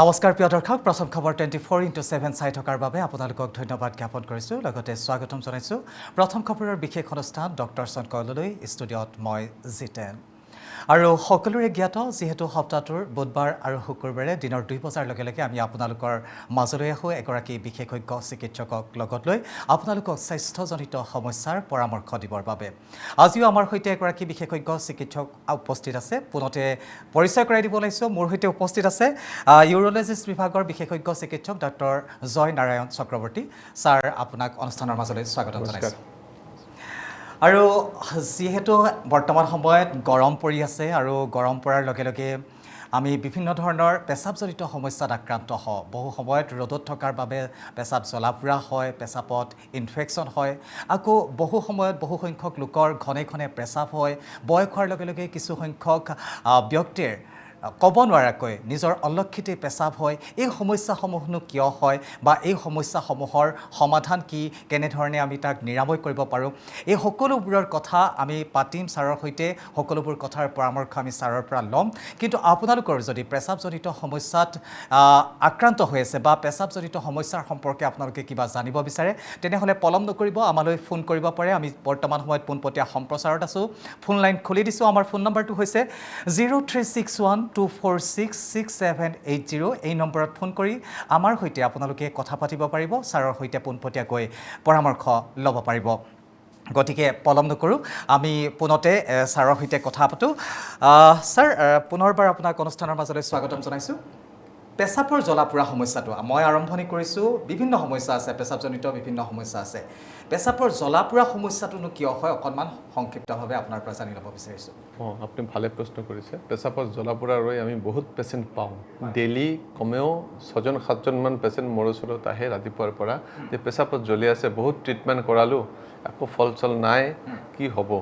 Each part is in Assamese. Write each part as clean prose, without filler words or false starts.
নমস্কাৰ প্ৰিয় দৰ্শক প্ৰথম খবৰ 24x7 চাই থকাৰ বাবে আপোনালোকক ধন্যবাদ জ্ঞাপন কৰিছোঁ লগতে স্বাগতম জনাইছোঁ প্ৰথম খবৰৰ বিশেষ অনুষ্ঠান ডক্টৰ চনকলৈ ষ্টুডিঅ'ত মই জিতেন আৰু সকলোৰে জ্ঞাত যেহেতু সপ্তাহটোৰ বুধবাৰ আৰু শুকুৰবাৰে দিনৰ 2 বজাৰ লগে লগে আমি আপোনালোকৰ মাজলৈ আহোঁ এগৰাকী বিশেষজ্ঞ চিকিৎসকক লগত লৈ আপোনালোকক স্বাস্থ্যজনিত সমস্যাৰ পৰামৰ্শ দিবৰ বাবে আজিও আমাৰ সৈতে এগৰাকী বিশেষজ্ঞ চিকিৎসক উপস্থিত আছে পুনতে পৰিচয় কৰাই দিব লৈছোঁ মোৰ সৈতে উপস্থিত আছে ইউৰোলজিষ্ট বিভাগৰ বিশেষজ্ঞ চিকিৎসক ডক্টৰ জয় নাৰায়ণ চক্ৰৱৰ্তী ছাৰ আপোনাক অনুষ্ঠানৰ মাজলৈ স্বাগতম জনাইছোঁ আৰু যেহেতু বৰ্তমান সময়ত গৰম পৰি আছে আৰু গৰম পৰাৰ লগে লগে আমি বিভিন্ন ধৰণৰ পেচাবজনিত সমস্যাত আক্ৰান্ত হওঁ বহু সময়ত ৰ'দত থকাৰ বাবে পেচাব জ্বলা-পোৰা হয় পেচাবত ইনফেকশ্যন হয় আকৌ বহু সময়ত বহু সংখ্যক লোকৰ ঘনে ঘনে পেচাব হয় বয়স হোৱাৰ লগে লগে কিছু সংখ্যক ব্যক্তিৰ ক'ব নোৱাৰাকৈ নিজৰ অলক্ষিতে পেচাব হয় এই সমস্যাসমূহনো কিয় হয় বা এই সমস্যাসমূহৰ সমাধান কি কেনেধৰণে আমি তাক নিৰাময় কৰিব পাৰোঁ এই সকলোবোৰৰ কথা আমি পাতিম ছাৰৰ সৈতে সকলোবোৰ কথাৰ পৰামৰ্শ আমি ছাৰৰ পৰা ল'ম কিন্তু আপোনালোকৰ যদি পেচাবজনিত সমস্যাত আক্ৰান্ত হৈ আছে বা পেচাবজনিত সমস্যাৰ সম্পৰ্কে আপোনালোকে কিবা জানিব বিচাৰে তেনেহ'লে পলম নকৰিব আমালৈ ফোন কৰিব পাৰে আমি বৰ্তমান সময়ত পোনপটীয়া সম্প্ৰচাৰত আছোঁ ফোন লাইন খুলি দিছোঁ আমাৰ ফোন নম্বৰটো হৈছে 036124666780 এই নম্বৰত ফোন কৰি আমাৰ সৈতে আপোনালোকে কথা পাতিব পাৰিব ছাৰৰ সৈতে পোনপটীয়াকৈ পৰামৰ্শ ল'ব পাৰিব গতিকে পলম নকৰোঁ আমি পুনতে ছাৰৰ সৈতে কথা পাতোঁ ছাৰ পুনৰবাৰ আপোনাক অনুষ্ঠানৰ মাজলৈ স্বাগতম জনাইছোঁ পেচাবৰ জ্বলা-পোৰা সমস্যাটো মই আৰম্ভণি কৰিছোঁ বিভিন্ন সমস্যা আছে পেচাবজনিত বিভিন্ন সমস্যা আছে পেচাবৰ জ্বলা-পোৰা সমস্যাটোনো কিয় হয় অকণমান সংক্ষিপ্তভাৱে আপোনাৰ পৰা জানি ল'ব বিচাৰিছোঁ আপুনি ভালে প্ৰশ্ন কৰিছে পেচাবৰ জ্বলা-পোৰা ৰৈ আমি বহুত পেচেণ্ট পাওঁ ডেইলি কমেও 6-7জনমান পেচেণ্ট মোৰ ওচৰত আহে ৰাতিপুৱাৰ পৰা যে পেচাবত জ্বলি আছে বহুত ট্ৰিটমেণ্ট কৰালোঁ একো ফল নাই কি হ'ব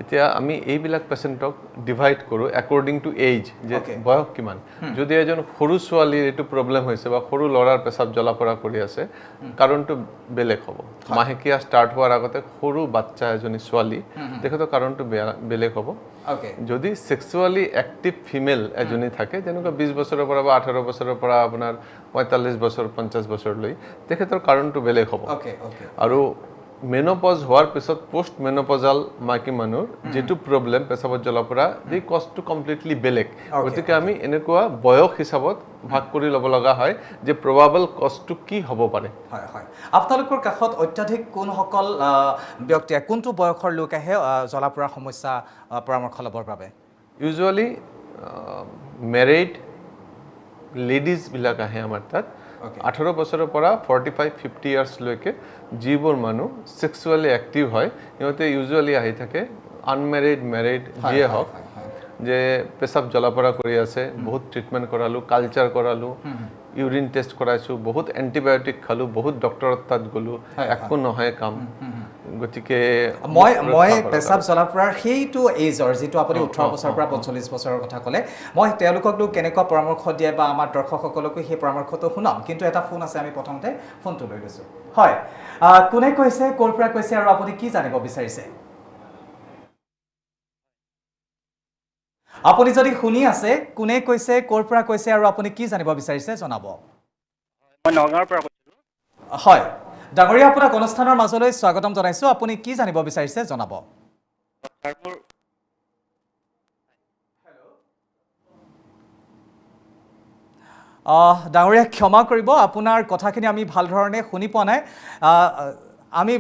এতিয়া আমি এইবিলাক পেচেণ্টক ডিভাইড কৰোঁ একৰ্ডিং টু এজ যে বয়স কিমান যদি এজন সৰু ছোৱালীৰ এইটো প্ৰব্লেম হৈছে বা সৰু ল'ৰাৰ পেচাব জ্বলা-পোৰা কৰি আছে কাৰণটো বেলেগ হ'ব মাহেকীয়া ষ্টাৰ্ট হোৱাৰ আগতে সৰু বাচ্চা এজনী ছোৱালী তেখেতৰ কাৰণটো বেলেগ হ'ব যদি সেক্সুৱেলি এক্টিভ ফিমেল এজনী থাকে যেনেকুৱা 20 বছৰৰ পৰা বা 18 বছৰৰ পৰা আপোনাৰ 45 বছৰ 50 বছৰলৈ তেখেতৰ কাৰণটো বেলেগ হ'ব আৰু মেনোপজ হোৱাৰ পিছত পোষ্ট মেনোপজাল মাইকী মানুহৰ যেটো প্ৰব্লেম পেচাবত জ্বলা-পোৰা দি কষ্টটো কমপ্লিটলি বেলেগ গতিকে আমি এনেকুৱা বয়স হিচাপত ভাগ কৰি ল'ব লগা হয় যে প্ৰবাবল কষ্টটো কি হ'ব পাৰে হয় হয় আপোনালোকৰ কাষত অত্যাধিক কোনসকল ব্যক্তি কোনটো বয়সৰ লোক আহে জ্বলা-পোৰা সমস্যা পৰামৰ্শ ল'বৰ বাবে ইউজুৱেলি মেৰিড লেডিজবিলাক আহে আমাৰ তাত 18 বছৰৰ পৰা 45-50 ইয়াৰ্ছলৈকে যিবোৰ মানুহ সেক্সুৱেলি এক্টিভ হয় সিহঁতে ইউজুৱেলি আহি থাকে আনমেৰিড মেৰিড যিয়ে হওক যে পেচাব জ্বলা-পোৰা কৰি আছে বহুত ট্ৰিটমেণ্ট কৰালোঁ কালচাৰ কৰালোঁ ইউৰিন টেষ্ট কৰাইছোঁ বহুত এণ্টিবায়'টিক খালোঁ বহুত ডক্টৰৰ তাত গ'লোঁ একো নহয় কাম গতিকে মই পেচাব জ্বলা-পোৰাৰ সেইটো এজৰ যিটো আপুনি 18 বছৰৰ পৰা 45 বছৰৰ কথা ক'লে মই তেওঁলোককনো কেনেকুৱা পৰামৰ্শ দিয়ে বা আমাৰ দৰ্শকসকলকো সেই পৰামৰ্শটো শুনাম কিন্তু এটা ফোন আছে আমি প্ৰথমতে ফোনটো লৈ লৈছোঁ হয় কোনে কৈছে ক'ৰ পৰা কৈছে আৰু আপুনি কি জানিব বিচাৰিছে আপুনি যদি শুনি আছে কোনে কৈছে ক'ৰ পৰা কৈছে আৰু আপুনি কি জানিব বিচাৰিছে জনাব মই নগাঁৱৰ পৰা কৈছোঁ হয় ডাঙৰীয়া আপোনাক অনুষ্ঠানৰ মাজলৈ স্বাগতম জনাইছোঁ আপুনি কি জানিব বিচাৰিছে জনাব ডাঙৰীয়া ক্ষমা কৰিব আপোনাৰ কথাখিনি আমি ভাল ধৰণে শুনি পোৱা নাই আমি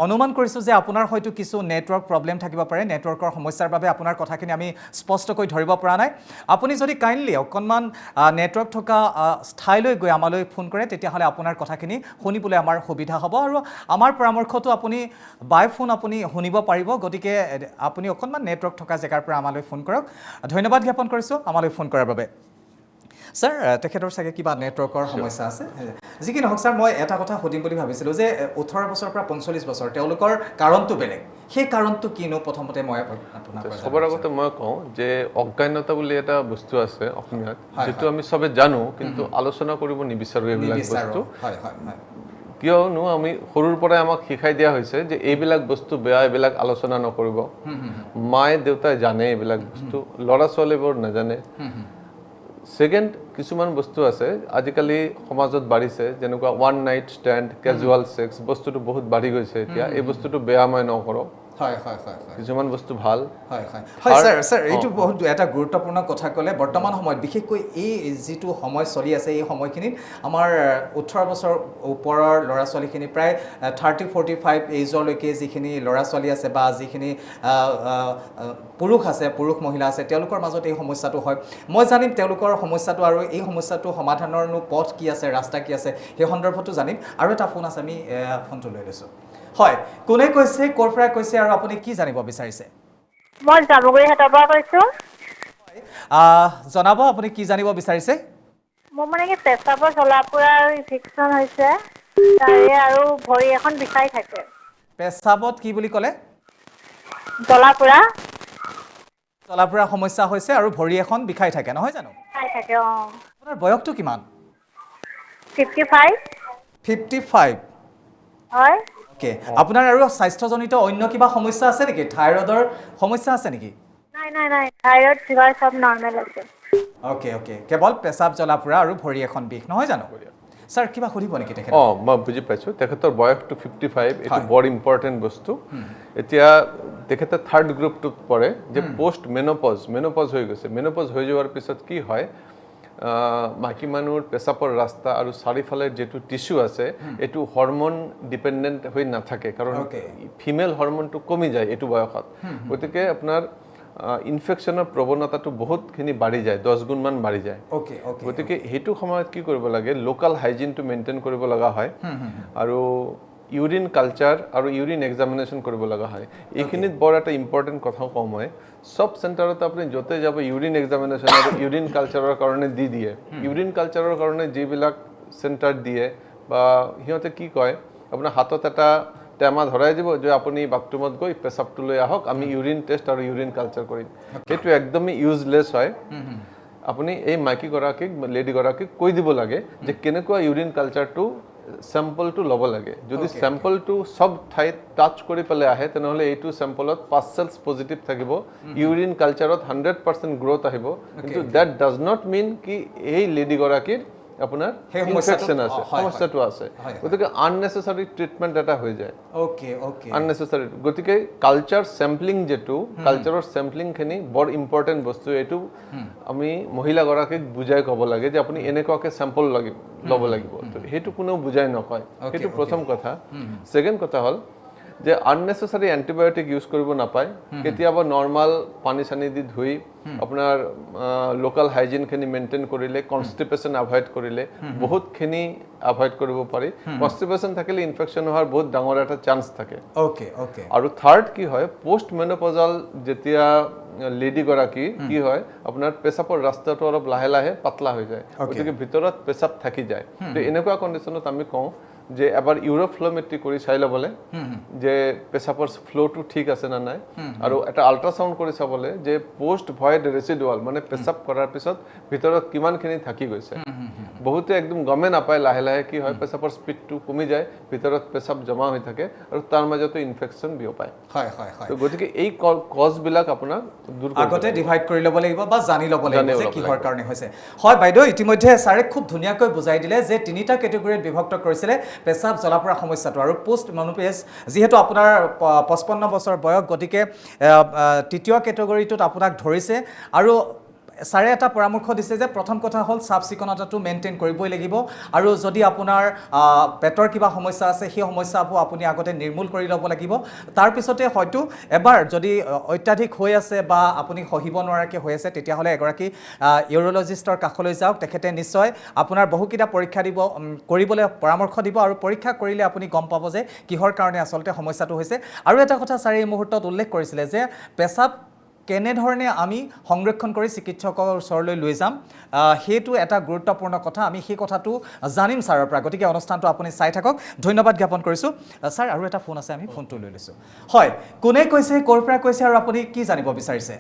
অনুমান কৰিছোঁ যে আপোনাৰ হয়তো কিছু নেটৱৰ্ক প্ৰব্লেম থাকিব পাৰে নেটৱৰ্কৰ সমস্যাৰ বাবে আপোনাৰ কথাখিনি আমি স্পষ্টকৈ ধৰিব পৰা নাই আপুনি যদি কাইণ্ডলি অকণমান নেটৱৰ্ক থকা ঠাইলৈ গৈ আমালৈ ফোন কৰে তেতিয়াহ'লে আপোনাৰ কথাখিনি শুনিবলৈ আমাৰ সুবিধা হ'ব আৰু আমাৰ পৰামৰ্শটো আপুনি বাই ফোন আপুনি শুনিব পাৰিব গতিকে আপুনি অকণমান নেটৱৰ্ক থকা জেগাৰ পৰা আমালৈ ফোন কৰক ধন্যবাদ জ্ঞাপন কৰিছোঁ আমালৈ ফোন কৰাৰ বাবে ছাৰ তেখেতৰ চাগে কিবা নেটৱৰ্কৰ সমস্যা আছে যি কি নহওক ছাৰ মই এটা কথা সুধিম বুলি ভাবিছিলোঁ যে 18 বছৰৰ পৰা 45 বছৰ তেওঁলোকৰ কাৰণটো বেলেগ সেই কাৰণটো কিনো প্ৰথমতে মই আপোনাৰ সবৰ আগতে মই কওঁ যে অজ্ঞানতা বুলি এটা বস্তু আছে অসমীয়াত যেটো আমি সবে জানো কিন্তু আলোচনা কৰিব নিবিচাৰো এইবিলাক বস্তু কিয়নো আমি সৰুৰ পৰাই আমাক শিকাই দিয়া হৈছে যে এইবিলাক বস্তু বেয়া এইবিলাক আলোচনা নকৰিব মায়ে দেউতাই জানে এইবিলাক বস্তু ল'ৰা ছোৱালীবোৰ নাজানে সেকেন্ড কিছুমান বস্তু আছে আজিকালি সমাজত বাঢ়িছে যেনেকুৱা one night stand casual sex বস্তুটো বহুত বাঢ়ি গৈছে এতিয়া এই বস্তুটো বেয়া মই নকৰোঁ হয় হয় হয় কিছুমান বস্তু ভাল হয় হয় হয় স্যাৰ এইটো বহুত এটা গুৰুত্বপূৰ্ণ কথা ক'লে বৰ্তমান সময়ত বিশেষকৈ এই যিটো সময় চলি আছে এই সময়খিনিত আমাৰ 18 বছৰ ওপৰৰ ল'ৰা ছোৱালীখিনি প্ৰায় 30-45 এইজলৈকে যিখিনি ল'ৰা ছোৱালী আছে বা যিখিনি পুৰুষ আছে পুৰুষ মহিলা আছে তেওঁলোকৰ মাজত এই সমস্যাটো হয় মই জানিম তেওঁলোকৰ সমস্যাটো আৰু এই সমস্যাটো সমাধানৰনো পথ কি আছে ৰাস্তা কি আছে সেই সন্দৰ্ভতো জানিম আৰু এটা ফোন আছে আমি ফোনটো লৈ লৈছোঁ হয় কোনে কৈছে ক'ৰ পৰা কৈছে আৰু আপুনি কি জানিব বিচাৰিছে মই জামুগুৰিহাটৰ পৰা কৈছোঁ জনাব আপুনি কি জানিব বিচাৰিছে মোৰ মানে কি পেচাবৰ জ্বলা-পোৰাৰ ইনফেকশ্যন হৈছে তাৰে আৰু ভৰি এখন বিষাই থাকে পেচাবত কি বুলি ক'লে জ্বলা-পোৰা সমস্যা হৈছে আৰু ভৰি এখন বিষাই থাকে নহয় জানো বিষাই থাকে আপোনাৰ বয়সটো কিমান 55 55 হয় ওকে আপোনাৰ আৰু স্বাস্থ্যজনিত অন্য কিবা সমস্যা আছে নেকি থাইৰয়ডৰ সমস্যা আছে নেকি নাই থাইৰয়ড ফিভাৰ সব নৰ্মেল আছে ওকে কেৱল পেচাব জ্বলা-পোৰা আৰু ভৰি এখন বিষ নহয় জানো স্যাৰ কিবা সুধিব নেকি তেখেতে মই বুজি পাইছোঁ তেখেতৰ বয়সটো 55 এইটো বৰ ইম্পৰ্টেণ্ট বস্তু এতিয়া তেখেতে থাৰ্ড গ্ৰুপটোত পৰে যে পোষ্ট মেন'পজ হৈ গৈছে মেন'পজ হৈ যোৱাৰ পিছত কি হয় মাইকী মানুহৰ পেচাবৰ ৰাস্তা আৰু চাৰিফালে যিটো টিস্যু আছে এইটো হৰমন ডিপেণ্ডেণ্ট হৈ নাথাকে কাৰণ ফিমেল হৰমনটো কমি যায় এইটো বয়সত গতিকে আপোনাৰ ইনফেকশ্যনৰ প্ৰৱণতাটো বহুতখিনি বাঢ়ি যায় 10 গুণমান বাঢ়ি যায় গতিকে সেইটো সময়ত কি কৰিব লাগে লোকেল হাইজিনটো মেইনটেইন কৰিব লগা হয় আৰু ইউৰিন কালচাৰ আৰু ইউৰিন এক্সামিনেশ্যন কৰিব লগা হয় এইখিনিত বৰ এটা ইম্পৰ্টেণ্ট কথা কওঁ মই সব চেণ্টাৰত আপুনি য'তে যাব ইউৰিন এক্সামিনেশ্যন আৰু ইউৰিন কালচাৰৰ কাৰণে দি দিয়ে ইউৰিন কালচাৰৰ কাৰণে যিবিলাক চেণ্টাৰ দিয়ে বা সিহঁতে কি কয় আপোনাৰ হাতত এটা টেমা ধৰাই দিব যে আপুনি বাথৰুমত গৈ পেচাবটো লৈ আহক আমি ইউৰিন টেষ্ট আৰু ইউৰিন কালচাৰ কৰিম সেইটো একদমই ইউজলেছ হয় আপুনি এই মাইকীগৰাকীক লেডিগৰাকীক কৈ দিব লাগে যে কেনেকুৱা ইউৰিন কালচাৰটো চেম্পলটো ল'ব লাগে যদি চেম্পলটো সব ঠাইত টাচ কৰি পেলাই আহে তেনেহ'লে এইটো চেম্পলত পাৰ্চেলছ পজিটিভ থাকিব ইউৰিন কালচাৰত 100% গ্ৰ'থ আহিব কিন্তু ডেট ডাজ নট মিন কি এই লেডিগৰাকীৰ আপোনাৰ ইনফেকশ্যন আছে সমস্যাটো আছে গতিকে আননেচেচাৰী ট্ৰিটমেণ্ট এটা হৈ যায় আননেচেচাৰী গতিকে কালচাৰ চেম্পলিং যেটো কালচাৰৰ চেম্পলিংখিনি বৰ ইম্পৰ্টেণ্ট বস্তু এইটো আমি মহিলাগৰাকীক বুজাই ক'ব লাগে যে আপুনি এনেকুৱাকৈ চেম্পল ল'ব লাগিব সেইটো কোনেও বুজাই নকয় সেইটো প্ৰথম কথা ছেকেণ্ড কথা হ'ল যে আননেচেচাৰী এণ্টিবায়'টিক ইউজ কৰিব নাপায় কেতিয়াবা নৰ্মেল পানী চানী দি ধুই আপোনাৰ লোকেল হাইজিনখিনি মেইনটেইন কৰিলে কনষ্টিপেশ্যন এভইড কৰিলে বহুতখিনি এভইড কৰিব পাৰি কনষ্টিপেশ্যন থাকিলে ইনফেকশ্যন হোৱাৰ বহুত ডাঙৰ এটা চান্স থাকে আৰু থাৰ্ড কি হয় পোষ্ট মেন'পজাল যেতিয়া লেডিগৰাকী কি হয় আপোনাৰ পেচাবৰ ৰাস্তাটো অলপ লাহে লাহে পাতলা হৈ যায় গতিকে ভিতৰত পেচাব থাকি যায় তো এনেকুৱা কণ্ডিশ্যনত আমি কওঁ যে এবাৰ ইউৰোফ্ল'মেট্ৰি কৰি চাই ল'বলৈ যে পেচাবৰ ফ্ল'টো ঠিক আছে না নাই আৰু এটা আল্ট্ৰাচাউণ্ড কৰি চাবলৈ যে পোষ্ট ভয়েড ৰেচিডুৱেল মানে পেচাব কৰাৰ পিছত ভিতৰত কিমানখিনি থাকি গৈছে বহুতে একদম গমে নাপায় লাহে লাহে কি হয় পেচাবৰ স্পীডটো কমি যায় ভিতৰত পেচাব জমা হৈ থাকে আৰু তাৰ মাজতে ইনফেকশ্যন বিয়পায় গতিকে এই কজবিলাক আপোনাক আগতে ডিভাইড কৰি ল'ব লাগিব বা জানি ল'ব লাগিব যে কিহৰ কাৰণে হৈছে হয় বাইদেউ ইতিমধ্যে ছাৰে খুব ধুনীয়াকৈ বুজাই দিলে যে তিনিটা কেটেগৰীত বিভক্ত কৰিছিলে পেচাব জ্বলা-পোৰা সমস্যাটো আৰু পোষ্ট মেনোপজ যিহেতু আপোনাৰ 55 বছৰ বয়স গতিকে তৃতীয় কেটেগৰীটোত আপোনাক ধৰিছে আৰু ছাৰে এটা পৰামৰ্শ দিছে যে প্ৰথম কথা হ'ল চাফ চিকুণতাটো মেইনটেইন কৰিবই লাগিব আৰু যদি আপোনাৰ পেটৰ কিবা সমস্যা আছে সেই সমস্যাবোৰ আপুনি আগতে নিৰ্মূল কৰি ল'ব লাগিব তাৰপিছতে হয়তো এবাৰ যদি অত্যাধিক হৈ আছে বা আপুনি সহিব নোৱাৰাকৈ হৈ আছে তেতিয়াহ'লে এগৰাকী ইউৰ'লজিষ্টৰ কাষলৈ যাওক তেখেতে নিশ্চয় আপোনাৰ বহুকেইটা পৰীক্ষা দিব কৰিবলৈ পৰামৰ্শ দিব আৰু পৰীক্ষা কৰিলে আপুনি গম পাব যে কিহৰ কাৰণে আচলতে সমস্যাটো হৈছে আৰু এটা কথা ছাৰে এই মুহূৰ্তত উল্লেখ কৰিছিলে যে পেচাব কেনেধৰণে আমি সংৰক্ষণ কৰি চিকিৎসকৰ ওচৰলৈ লৈ যাম সেইটো এটা গুৰুত্বপূৰ্ণ কথা আমি সেই কথাটো জানিম ছাৰৰ পৰা গতিকে অনুষ্ঠানটো আপুনি চাই থাকক ধন্যবাদ জ্ঞাপন কৰিছোঁ ছাৰ আৰু এটা ফোন আছে আমি ফোনটো লৈ লৈছোঁ হয় কোনে কৈছে ক'ৰ পৰা কৈছে আৰু আপুনি কি জানিব বিচাৰিছে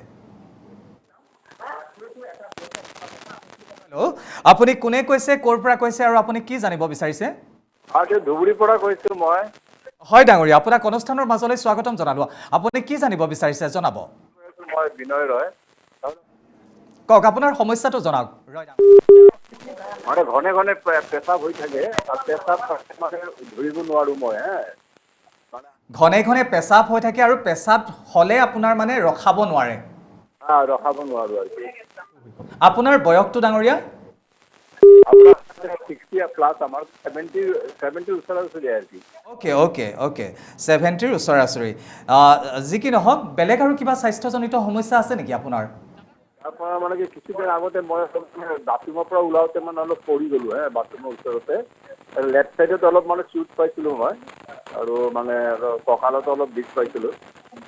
হেল্ল' আপুনি কোনে কৈছে ক'ৰ পৰা কৈছে আৰু আপুনি কি জানিব বিচাৰিছে ধুবুৰীৰ পৰা কৈছোঁ মই হয় ডাঙৰীয়া আপোনাক অনুষ্ঠানৰ মাজলৈ স্বাগতম জনালোঁ আপুনি কি জানিব বিচাৰিছে জনাব মই বিনয় ৰয় কওক আপোনাৰ সমস্যাটো জনাওক মানে ঘনে ঘনে পেচাব হৈ থাকে আৰু পেচাব মানে ধৰিব নোৱাৰো মই ঘনে ঘনে পেচাব হৈ থাকে আৰু পেচাব হ'লে আপোনাৰ মানে ৰখাব নোৱাৰে ৰখাব নোৱাৰো আৰু আপোনাৰ বয়সটো ডাঙৰীয়া আপোনাৰ 60 প্লাস আমাৰ 70 ওচৰা ওচৰি আৰু কি অ'কে 70ৰ ওচৰা-ওচৰি যি কি নহওক বেলেগ আৰু কিবা স্বাস্থ্যজনিত সমস্যা আছে নেকি আপোনাৰ আপোনাৰ মানে কি কিছুদিন আগতে মই বাথৰুমৰ পৰা ওলাওতে মানে অলপ পৰি গ'লো বাথৰুমৰ ওচৰতে লেফ্ট চাইডত অলপ মানে চুট পাইছিলোঁ মই আৰু মানে কঁকালতো অলপ বিষ পাইছিলোঁ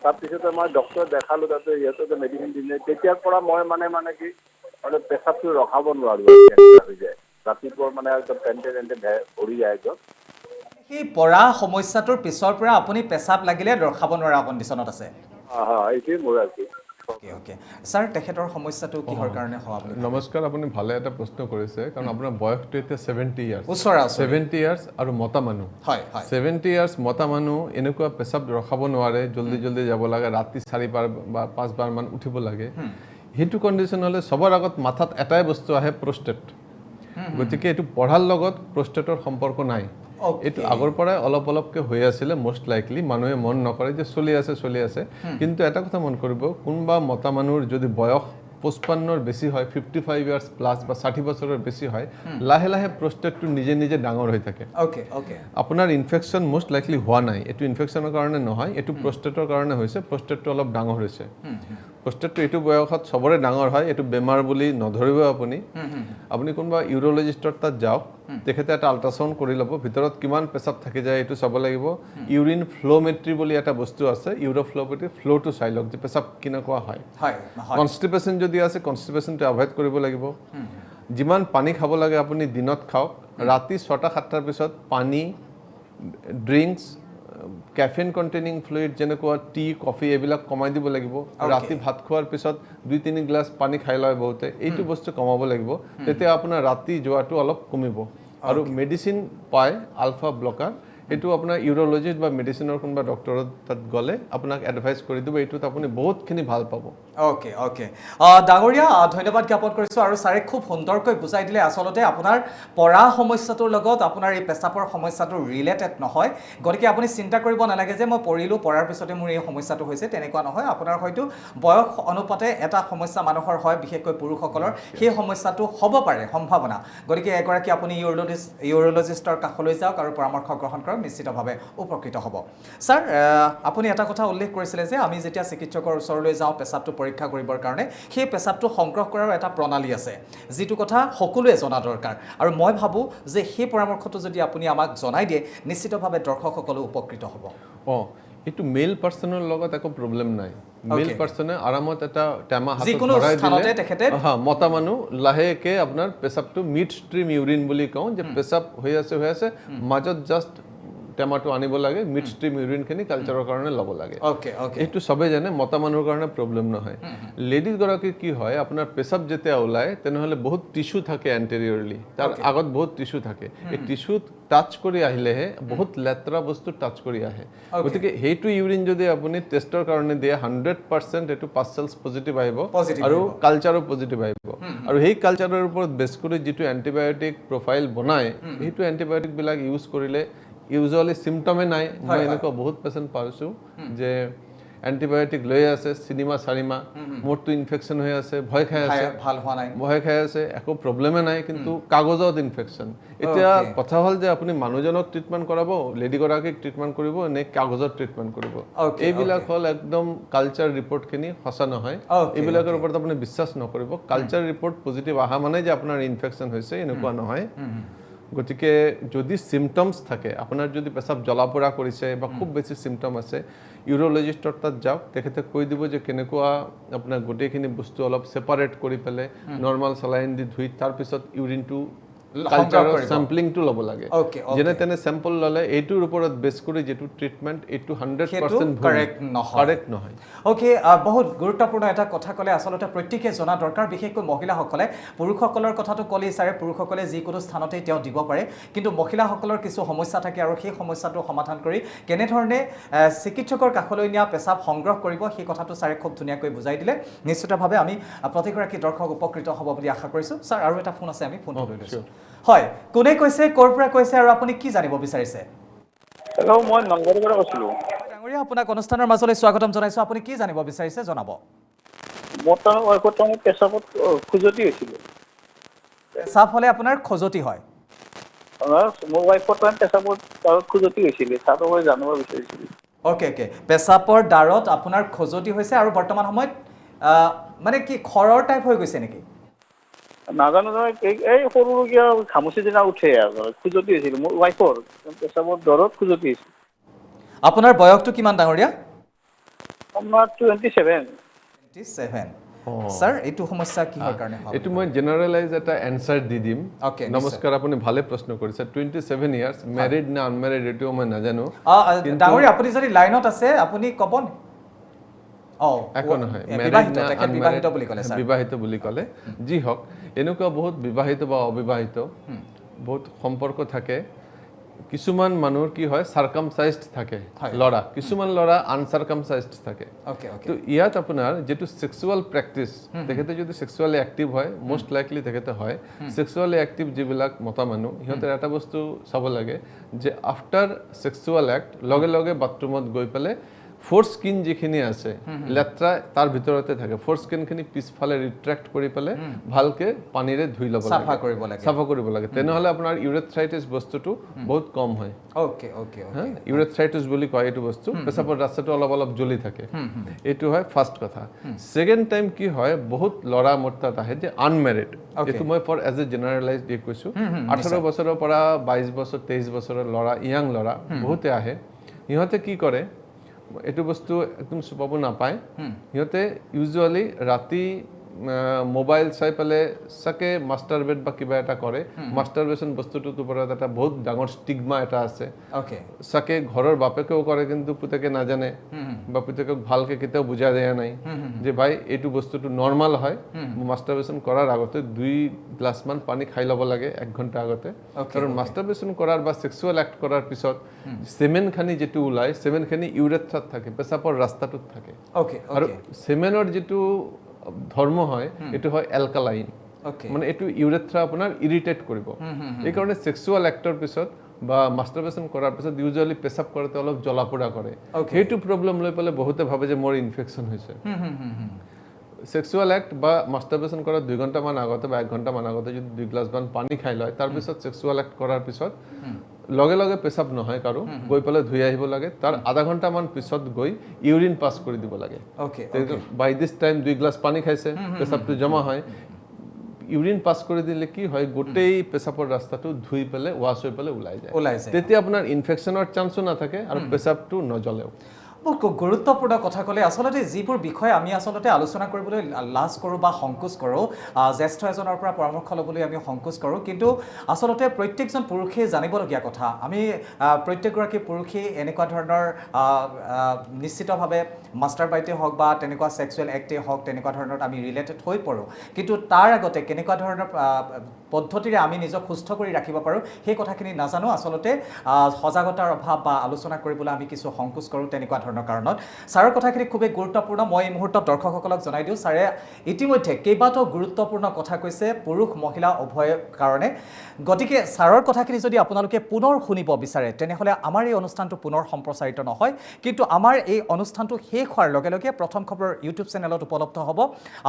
তাৰপিছতে মই ডক্টৰ দেখালোঁ তাতে সিহঁতে মেডিচিন দিলে তেতিয়াৰ পৰা মই মানে কি অলপ পেচাবটো ৰখাব নোৱাৰোঁ হৈ যায় ৰাতিপুৱা মানে একদম পেণ্টে ভৰি যায় একদম সেই পৰা সমস্যাটোৰ পিছৰ পৰা আপুনি পেচাব লাগিলে ৰখাব নোৱাৰা কণ্ডিশ্যনত আছে এইটোৱে মোৰ আৰু কি অ'কে ছাৰ তেখেতৰ সমস্যাটো কিহৰ কাৰণে হোৱা বুলি নমস্কাৰ আপুনি ভালে এটা প্ৰশ্ন কৰিছে কাৰণ আপোনাৰ বয়সটো এতিয়া 70 ইয়াৰ্ছ ওচৰা-ওচৰি 70 ইয়াৰ্ছ আৰু মতা মানুহ হয় 70 ইয়াৰ্ছ মতা মানুহ এনেকুৱা পেচাব ৰখাব নোৱাৰে জল্দি যাব লাগে ৰাতি 4 বা 5 বাৰ মান উঠিব লাগে সেইটো কণ্ডিশ্যন হ'লে সবৰ আগত মাথাত এটাই বস্তু আহে প্ৰষ্টেট গতিকে এইটো পঢ়াৰ লগত প্ৰষ্টেটৰ সম্পৰ্ক নাই এইটো আগৰ পৰাই অলপকৈ হৈ আছিলে মোষ্ট লাইকলি মানুহে মন নকৰে যে চলি আছে কিন্তু এটা কথা মন কৰিব কোনোবা মতা মানুহৰ যদি বয়স 55ৰ বেছি হয় 55 ইয়াৰ্ছ প্লাছ বা 60 বছৰৰ বেছি হয় লাহে লাহে প্ৰষ্টেটটো নিজে ডাঙৰ হৈ থাকে অ'কে আপোনাৰ ইনফেকশ্যন মোষ্ট লাইকলি হোৱা নাই এইটো ইনফেকশ্যনৰ কাৰণে নহয় এইটো প্ৰষ্টেটৰ কাৰণে হৈছে প্ৰষ্টেটটো অলপ ডাঙৰ হৈছে প্ৰষ্টেটটো এইটো বয়সত সবৰে ডাঙৰ হয় এইটো বেমাৰ বুলি নধৰিব আপুনি কোনোবা ইউৰলজিষ্টৰ তাত যাওক তেখেতে এটা আল্ট্ৰাচাউণ্ড কৰি ল'ব ভিতৰত কিমান পেচাব থাকি যায় এইটো চাব লাগিব ইউৰিন ফ্ল'মেট্ৰি বুলি এটা বস্তু আছে ইউৰোফ্ল'মেট্ৰি ফ্ল'টো চাই লওক যে পেচাব কেনেকুৱা হয় কনষ্টিপেশ্যন যদি আছে কনষ্টিপেশ্যনটো এভইড কৰিব লাগিব যিমান পানী খাব লাগে আপুনি দিনত খাওক ৰাতি 6-7টাৰ পিছত পানী ড্ৰিংকছ কেফিন কণ্টেইনিং ফ্লুইড যেনেকুৱা টি কফি এইবিলাক কমাই দিব লাগিব ৰাতি ভাত খোৱাৰ পিছত 2-3 গ্লাছ পানী খাই লয় বহুতে এইটো বস্তু কমাব লাগিব তেতিয়া আপোনাৰ ৰাতি যোৱাটো অলপ কমিব আৰু মেডিচিন পায় আলফা ব্লকাৰ এইটো আপোনাৰ ইউৰলজিষ্ট বা মেডিচিনৰ কোনোবা ডক্টৰৰ তাত গ'লে আপোনাক এডভাইচ কৰি দিব এইটোত আপুনি বহুতখিনি ভাল পাব অ'কে ডাঙৰীয়া ধন্যবাদ জ্ঞাপন কৰিছোঁ আৰু ছাৰে খুব সুন্দৰকৈ বুজাই দিলে আচলতে আপোনাৰ পৰা সমস্যাটোৰ লগত আপোনাৰ এই পেচাবৰ সমস্যাটো ৰিলেটেড নহয় গতিকে আপুনি চিন্তা কৰিব নালাগে যে মই পৰাৰ পিছতে মোৰ এই সমস্যাটো হৈছে তেনেকুৱা নহয় আপোনাৰ হয়তো বয়স অনুপাতে এটা সমস্যা মানুহৰ হয় বিশেষকৈ পুৰুষসকলৰ সেই সমস্যাটো হ'ব পাৰে সম্ভাৱনা গতিকে এগৰাকী আপুনি ইউৰলজিষ্টৰ কাষলৈ যাওক আৰু পৰামৰ্শ গ্ৰহণ কৰক নিশ্চিতভাৱে উপকৃত হ'ব ছাৰ আপুনি এটা কথা উল্লেখ কৰিছিলে যে আমি যেতিয়া চিকিৎসকৰ ওচৰলৈ যাওঁ পেচাবটো পৰীক্ষা কৰিবৰ কাৰণে সেই পেচাবটো সংগ্ৰহ কৰাৰ এটা প্ৰণালী আছে যিটো কথা সকলোৱে জনা দৰকাৰ আৰু মই ভাবোঁ যে সেই পৰামৰ্শটো যদি আপুনি আমাক জনাই দিয়ে নিশ্চিতভাৱে দৰ্শকসকলো উপকৃত হ'ব এইটো মেল পাৰ্চনৰ লগত একো প্ৰব্লেম নাই মেল পাৰ্চনে আৰামত এটা টেমা হাতত ধৰাই দিলে মতা মানুহ লাহেকে আপোনাৰ পেচাবটো মিড ষ্ট্ৰীম ইউৰিন বুলি কওঁ যে পেচাব হৈ আছে মাজত জাষ্ট টেমাটো আনিব লাগে মিড ষ্ট্ৰীম ইউৰিনখিনি কালচাৰৰ কাৰণে ল'ব লাগে এইটো সবেই জানে মতা মানুহৰ কাৰণে প্ৰব্লেম নহয় লেডিজ গৰাকীৰ কি হয় আপোনাৰ পেচাব যেতিয়া ওলায় তেনেহ'লে বহুত টিস্যু থাকে এণ্টেৰিয়ৰলি তাৰ আগত বহুত টিস্যু থাকে এই টিস্যুত টাচ কৰি আহিলেহে বহুত লেতেৰা বস্তু টাচ কৰি আহে গতিকে সেইটো ইউৰিন যদি আপুনি টেষ্টৰ কাৰণে দিয়ে 100% এইটো পাৰ্চেলছ পজিটিভ আহিব আৰু কালচাৰো পজিটিভ আহিব আৰু সেই কালচাৰৰ ওপৰত বেছ কৰি যিটো এণ্টিবায়'টিক প্ৰফাইল বনায় সেইটো এণ্টিবায়'টিকবিলাক ইউজ কৰিলে ইউজুৱেলি চিমটমে নাই মই এনেকুৱা বহুত পেচেণ্ট পাইছোঁ যে এণ্টিবায়'টিক লৈ আছে 3-4 মাহ মোৰটো ইনফেকশ্যন হৈ আছে ভয় খাই আছে একো প্ৰব্লেমে নাই কিন্তু কাগজত ইনফেকশ্যন এতিয়া কথা হ'ল যে আপুনি মানুহজনক ট্ৰিটমেণ্ট কৰাব লেডিগৰাকীক ট্ৰিটমেণ্ট কৰিব নে কাগজত ট্ৰিটমেণ্ট কৰিব এইবিলাক হ'ল একদম কালচাৰ ৰিপৰ্টখিনি সঁচা নহয় এইবিলাকৰ ওপৰত আপুনি বিশ্বাস নকৰিব কালচাৰ ৰিপৰ্ট পজিটিভ অহা মানে যে আপোনাৰ ইনফেকশ্যন হৈছে এনেকুৱা নহয় গতিকে যদি চিমটমছ থাকে আপোনাৰ যদি পেচাব জ্বলা-পোৰা কৰিছে বা খুব বেছি চিমটম আছে ইউৰলজিষ্টৰ তাত যাওক তেখেতে কৈ দিব যে কেনেকুৱা আপোনাৰ গোটেইখিনি বস্তু অলপ ছেপাৰেট কৰি পেলাই নৰ্মেল চেলাইন দি ধুই তাৰপিছত ইউৰিনটো কালচাৰৰ চেম্পলিংটো ল'ব লাগে Okay, যেনে তেনে চেম্পল ল'লে এইটোৰ ওপৰত বেছ কৰি যেটো ট্ৰিটমেণ্ট এইটো 100% correct নহয়। কাৰেক্ট নহয় ওকে বহুত গুৰুত্বপূৰ্ণ এটা কথা ক'লে আচলতে প্ৰত্যেকে জনা দৰকাৰ বিশেষকৈ মহিলাসকলে পুৰুষসকলৰ কথাটো ক'লেই ছাৰে পুৰুষসকলে যিকোনো স্থানতেই তেওঁ দিব পাৰে কিন্তু মহিলাসকলৰ কিছু সমস্যা থাকে আৰু সেই সমস্যাটো সমাধান কৰি কেনেধৰণে চিকিৎসকৰ কাষলৈ নিয়া পেচাব সংগ্ৰহ কৰিব সেই কথাটো ছাৰে খুব ধুনীয়াকৈ বুজাই দিলে নিশ্চিতভাৱে আমি প্ৰতিগৰাকী দৰ্শক উপকৃত হ'ব বুলি আশা কৰিছোঁ ছাৰ আৰু এটা ফোন আছে আমি ফোনটো লৈ লৈছোঁ হয় কোনে কৈছে ক'ৰ পৰা কৈছে আৰু আপুনি কি জানিব বিচাৰিছে হেল্ল' মই নলবাৰীৰ পৰা কৈছিলোঁ ডাঙৰীয়া আপোনাক অনুষ্ঠানৰ মাজলৈ স্বাগতম জনাইছোঁ আপুনি কি জানিব বিচাৰিছে জনাব মোৰ তাৰমানে পেচাবত খজুৱতি হৈছিলে পেচাব হ'লে আপোনাৰ খজুৱতি হয় মোৰ ৱাইফৰ তাৰমানে পেচাবত খজুৱতি হৈছিলে তাতো মই জানিব বিচাৰিছিলোঁ ওকে পেচাবৰ দাঁৰত আপোনাৰ খজুৱতি হৈছে আৰু বৰ্তমান সময়ত মানে কি খৰৰ টাইপ হৈ গৈছে নেকি নাজানো নহয় এই সৰু কিয় ঘামুচি দিনা উঠে আৰু খজুৱতি হৈছিল মোৰ ৱাইফৰ পেচাবৰ দৰত খজুৱতি হৈছিল আপোনাৰ বয়সটো কিমান ডাঙৰীয়া আপোনাৰ 27 ছাৰ এইটো সমস্যা কিহৰ কাৰণে হয় এইটো মই জেনাৰেলাইজ এটা এনসাৰ দি দিম Okay, নমস্কাৰ আপুনি ভালে প্ৰশ্ন কৰিছে 27 ইয়াৰ্স ম্যাৰিড না আনম্যাৰিড এইটো মই নাজানো ডাঙৰীয়া আপুনি যদি লাইনত আছে আপুনি ক'ব একো নহয় বিবাহিত বুলি ক'লে ছাৰ বিবাহিত বুলি ক'লে যি হওক এনেকুৱা বহুত বিবাহিত বা অবিবাহিত বহুত সম্পৰ্ক থাকে কিছুমান মানুহৰ কি হয় সাৰ্কামসাইজড থাকে লৰা কিছুমান লৰা আনসাৰ্কামসাইজড থাকে তো ইয়াত আপোনাৰ যেটো সেক্সুয়াল প্র্যাকটিস তেখেতে যদি সেক্সুয়ালি অ্যাক্টিভ হয় মোস্ট লাইকলি তেখেতে হয় সেক্সুয়ালি অ্যাক্টিভ যিবিলাক মতা মানুহ ইহঁতে এটা বস্তু চাব লাগে যে আফটার সেক্সুয়াল অ্যাক্ট লগে লগে বাথরুমত গৈ পেলে ফোর স্কিন যিখিনি আছে লেত্ৰা তাৰ ভিতৰতে থাকে ফোৰ স্কিনখিনি পিছফালে ৰিট্ৰেক্ট কৰি পেলে ভালকে পানীৰে ধুই ল'ব লাগে সাফা কৰিব লাগে তেনেহলে আপোনাৰ ইউৰেথ্ৰাইটিছ বস্তুটো বহুত কম হয় ওকে ইউৰেথ্ৰাইটিছ বুলি কয় এইটো বস্তু পেচাবৰ ৰাস্তাটো অলপ অলপ জ্বলি থাকে এইটো হয় ফাৰ্স্ট কথা সেকেন্ড টাইম কি হয় বহুত লৰা মোৰ তাত আহে যে আনমেৰিড এইটো মই ফৰ এজ এ জেনাৰেলাইজ দি কৈছো 18 বছৰৰ পৰা 22 বছৰ 23 বছৰৰ লৰা ইয়াং লৰা বহুতে আহে ইহঁতে কি কৰে এইটো বস্তু একদম চুপাব নাপায় সিহঁতে ইউজুয়ালি ৰাতি মোবাইল চাই পেলে সাকে মাস্টাৰবেট বা কিবা এটা কৰে মাস্টাৰবেশন বস্তুটোৰ ওপৰত এটা বহুত ডাঙৰ ষ্টিগমা এটা আছে সাকে ঘৰৰ বাপেকেও কৰে কিন্তু পুতেকে নাজানে বা পুতেকক ভালকে কেতিয়াও বুজা দিয়া নাই যে ভাই এইটো বস্তুটো নৰ্মাল হয় মাস্টাৰবেশন কৰাৰ আগতে 2 গ্লাস মান পানী খাই ল'ব লাগে 1 ঘণ্টা আগতে কাৰণ মাস্টাৰবেশন কৰাৰ বা সেক্সুয়াল অ্যাক্ট কৰাৰ পিছত সেমেন খানি যেটো ওলাই সেমেন খানি ইউৰেথ্ৰাত থাকে পেচাবৰ ৰাস্তাটোত থাকে আৰু সেমেনৰ যেটো ধৰ্ম হয় এটো হয় অ্যালকালাইন মানে এটো ইউৰেথ্ৰা আপোনাৰ ইৰিটেট কৰিব এই কাৰণে সেক্সুয়াল অ্যাক্টৰ পিছত বা মাস্টাৰবেশন কৰাৰ পিছত ইউজুয়ালি পেচাব কৰতে অলপ জ্বলাপোৰা কৰে হেতু প্ৰবলেম লৈ পেলে বহুতে ভাবে যে মোৰ ইনফেকশন হৈছে সেক্সুয়াল অ্যাক্ট বা মাস্টাৰবেশন কৰাৰ 2 ঘণ্টা মান আগতে বা 1 ঘণ্টা মান আগতে যদি 2 গ্লাস মান পানী খাই লয় তাৰ পিছত সেক্সুয়াল অ্যাক্ট কৰাৰ পিছত লগে লগে পেচাব নহয় কাৰো গৈ পেলে ধুই আহিব লাগে তাৰ আধা ঘণ্টা মান পিছত গৈ ইউৰিন পাস কৰি দিব লাগে বাই দিস টাইম 2 গ্লাস পানী খাইছে পেচাবটো জমা হয় ইউৰিন পাস কৰি দিলে কি হয় গোটেই পেচাবৰ ৰাস্তাটো ধুই পেলে ওয়াশ হৈ পেলে ওলাই যায় তেতিয়া আপোনাৰ ইনফেকশনৰ চান্সও নাথাকে আৰু পেচাবটো নজ্বলেও খুব গুৰুত্বপূৰ্ণ কথা ক'লে আচলতে যিবোৰ বিষয় আমি আচলতে আলোচনা কৰিবলৈ লাজ কৰোঁ বা সংকোচ কৰোঁ জ্যেষ্ঠ এজনৰ পৰা পৰামৰ্শ ল'বলৈ আমি সংকোচ কৰোঁ কিন্তু আচলতে প্ৰত্যেকজন পুৰুষে জানিবলগীয়া কথা আমি প্ৰত্যেকগৰাকী পুৰুষেই এনেকুৱা ধৰণৰ নিশ্চিতভাৱে মাষ্টাৰ বাইটে হওক বা তেনেকুৱা ছেক্সুৱেল এক্টেই হওক তেনেকুৱা ধৰণৰ আমি ৰিলেটেড হৈ পৰোঁ কিন্তু তাৰ আগতে কেনেকুৱা ধৰণৰ পদ্ধতিৰে আমি নিজক সুস্থ কৰি ৰাখিব পাৰোঁ সেই কথাখিনি নাজানো আচলতে সজাগতাৰ অভাৱ বা আলোচনা কৰিবলৈ আমি কিছু সংকোচ কৰোঁ তেনেকুৱা কাৰণত ছাৰৰ কথাখিনি খুবেই গুৰুত্বপূৰ্ণ মই এই মুহূৰ্তত দৰ্শকসকলক জনাই দিওঁ ছাৰে ইতিমধ্যে কেইবাটাও গুৰুত্বপূৰ্ণ কথা কৈছে পুৰুষ মহিলা উভয়ৰ কাৰণে গতিকে ছাৰৰ কথাখিনি যদি আপোনালোকে পুনৰ শুনিব বিচাৰে তেনেহ'লে আমাৰ এই অনুষ্ঠানটো পুনৰ সম্প্ৰচাৰিত নহয় কিন্তু আমাৰ এই অনুষ্ঠানটো শেষ হোৱাৰ লগে লগে প্ৰথম খবৰৰ ইউটিউব চেনেলত উপলব্ধ হ'ব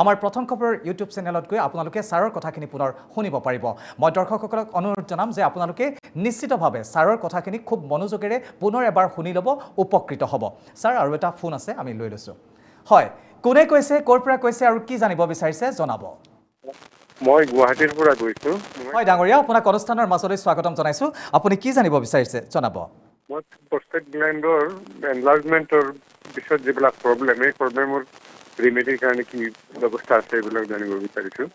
আমাৰ প্ৰথম খবৰৰ ইউটিউব চেনেলত গৈ আপোনালোকে ছাৰৰ কথাখিনি পুনৰ শুনিব পাৰিব মই দৰ্শকসকলক অনুৰোধ জনাম যে আপোনালোকে নিশ্চিতভাৱে ছাৰৰ কথাখিনি খুব মনোযোগেৰে পুনৰ এবাৰ শুনি ল'ব উপকৃত হ'ব ছাৰ আৰু এটা ফোন আছে আমি লৈ লৈছোঁ হয় কোনে কৈছে ক'ৰ পৰা কৈছে আৰু কি জানিব বিচাৰিছে জনাব মই গুৱাহাটীৰ পৰা কৈছো হয় ডাঙৰীয়া আপোনাক অনুষ্ঠানৰ মাজলৈ স্বাগতম জনাইছোঁ আপুনি কি জানিব বিচাৰিছে জনাব মই প্ৰস্টেট গ্লেণ্ডৰ এনলাৰ্জমেণ্টৰ পিছত যিবিলাক প্ৰব্লেম এই প্ৰব্লেমৰ ৰিমেডিৰ কাৰণে কি ব্যৱস্থা আছে এইবিলাক জানিব বিচাৰিছোঁ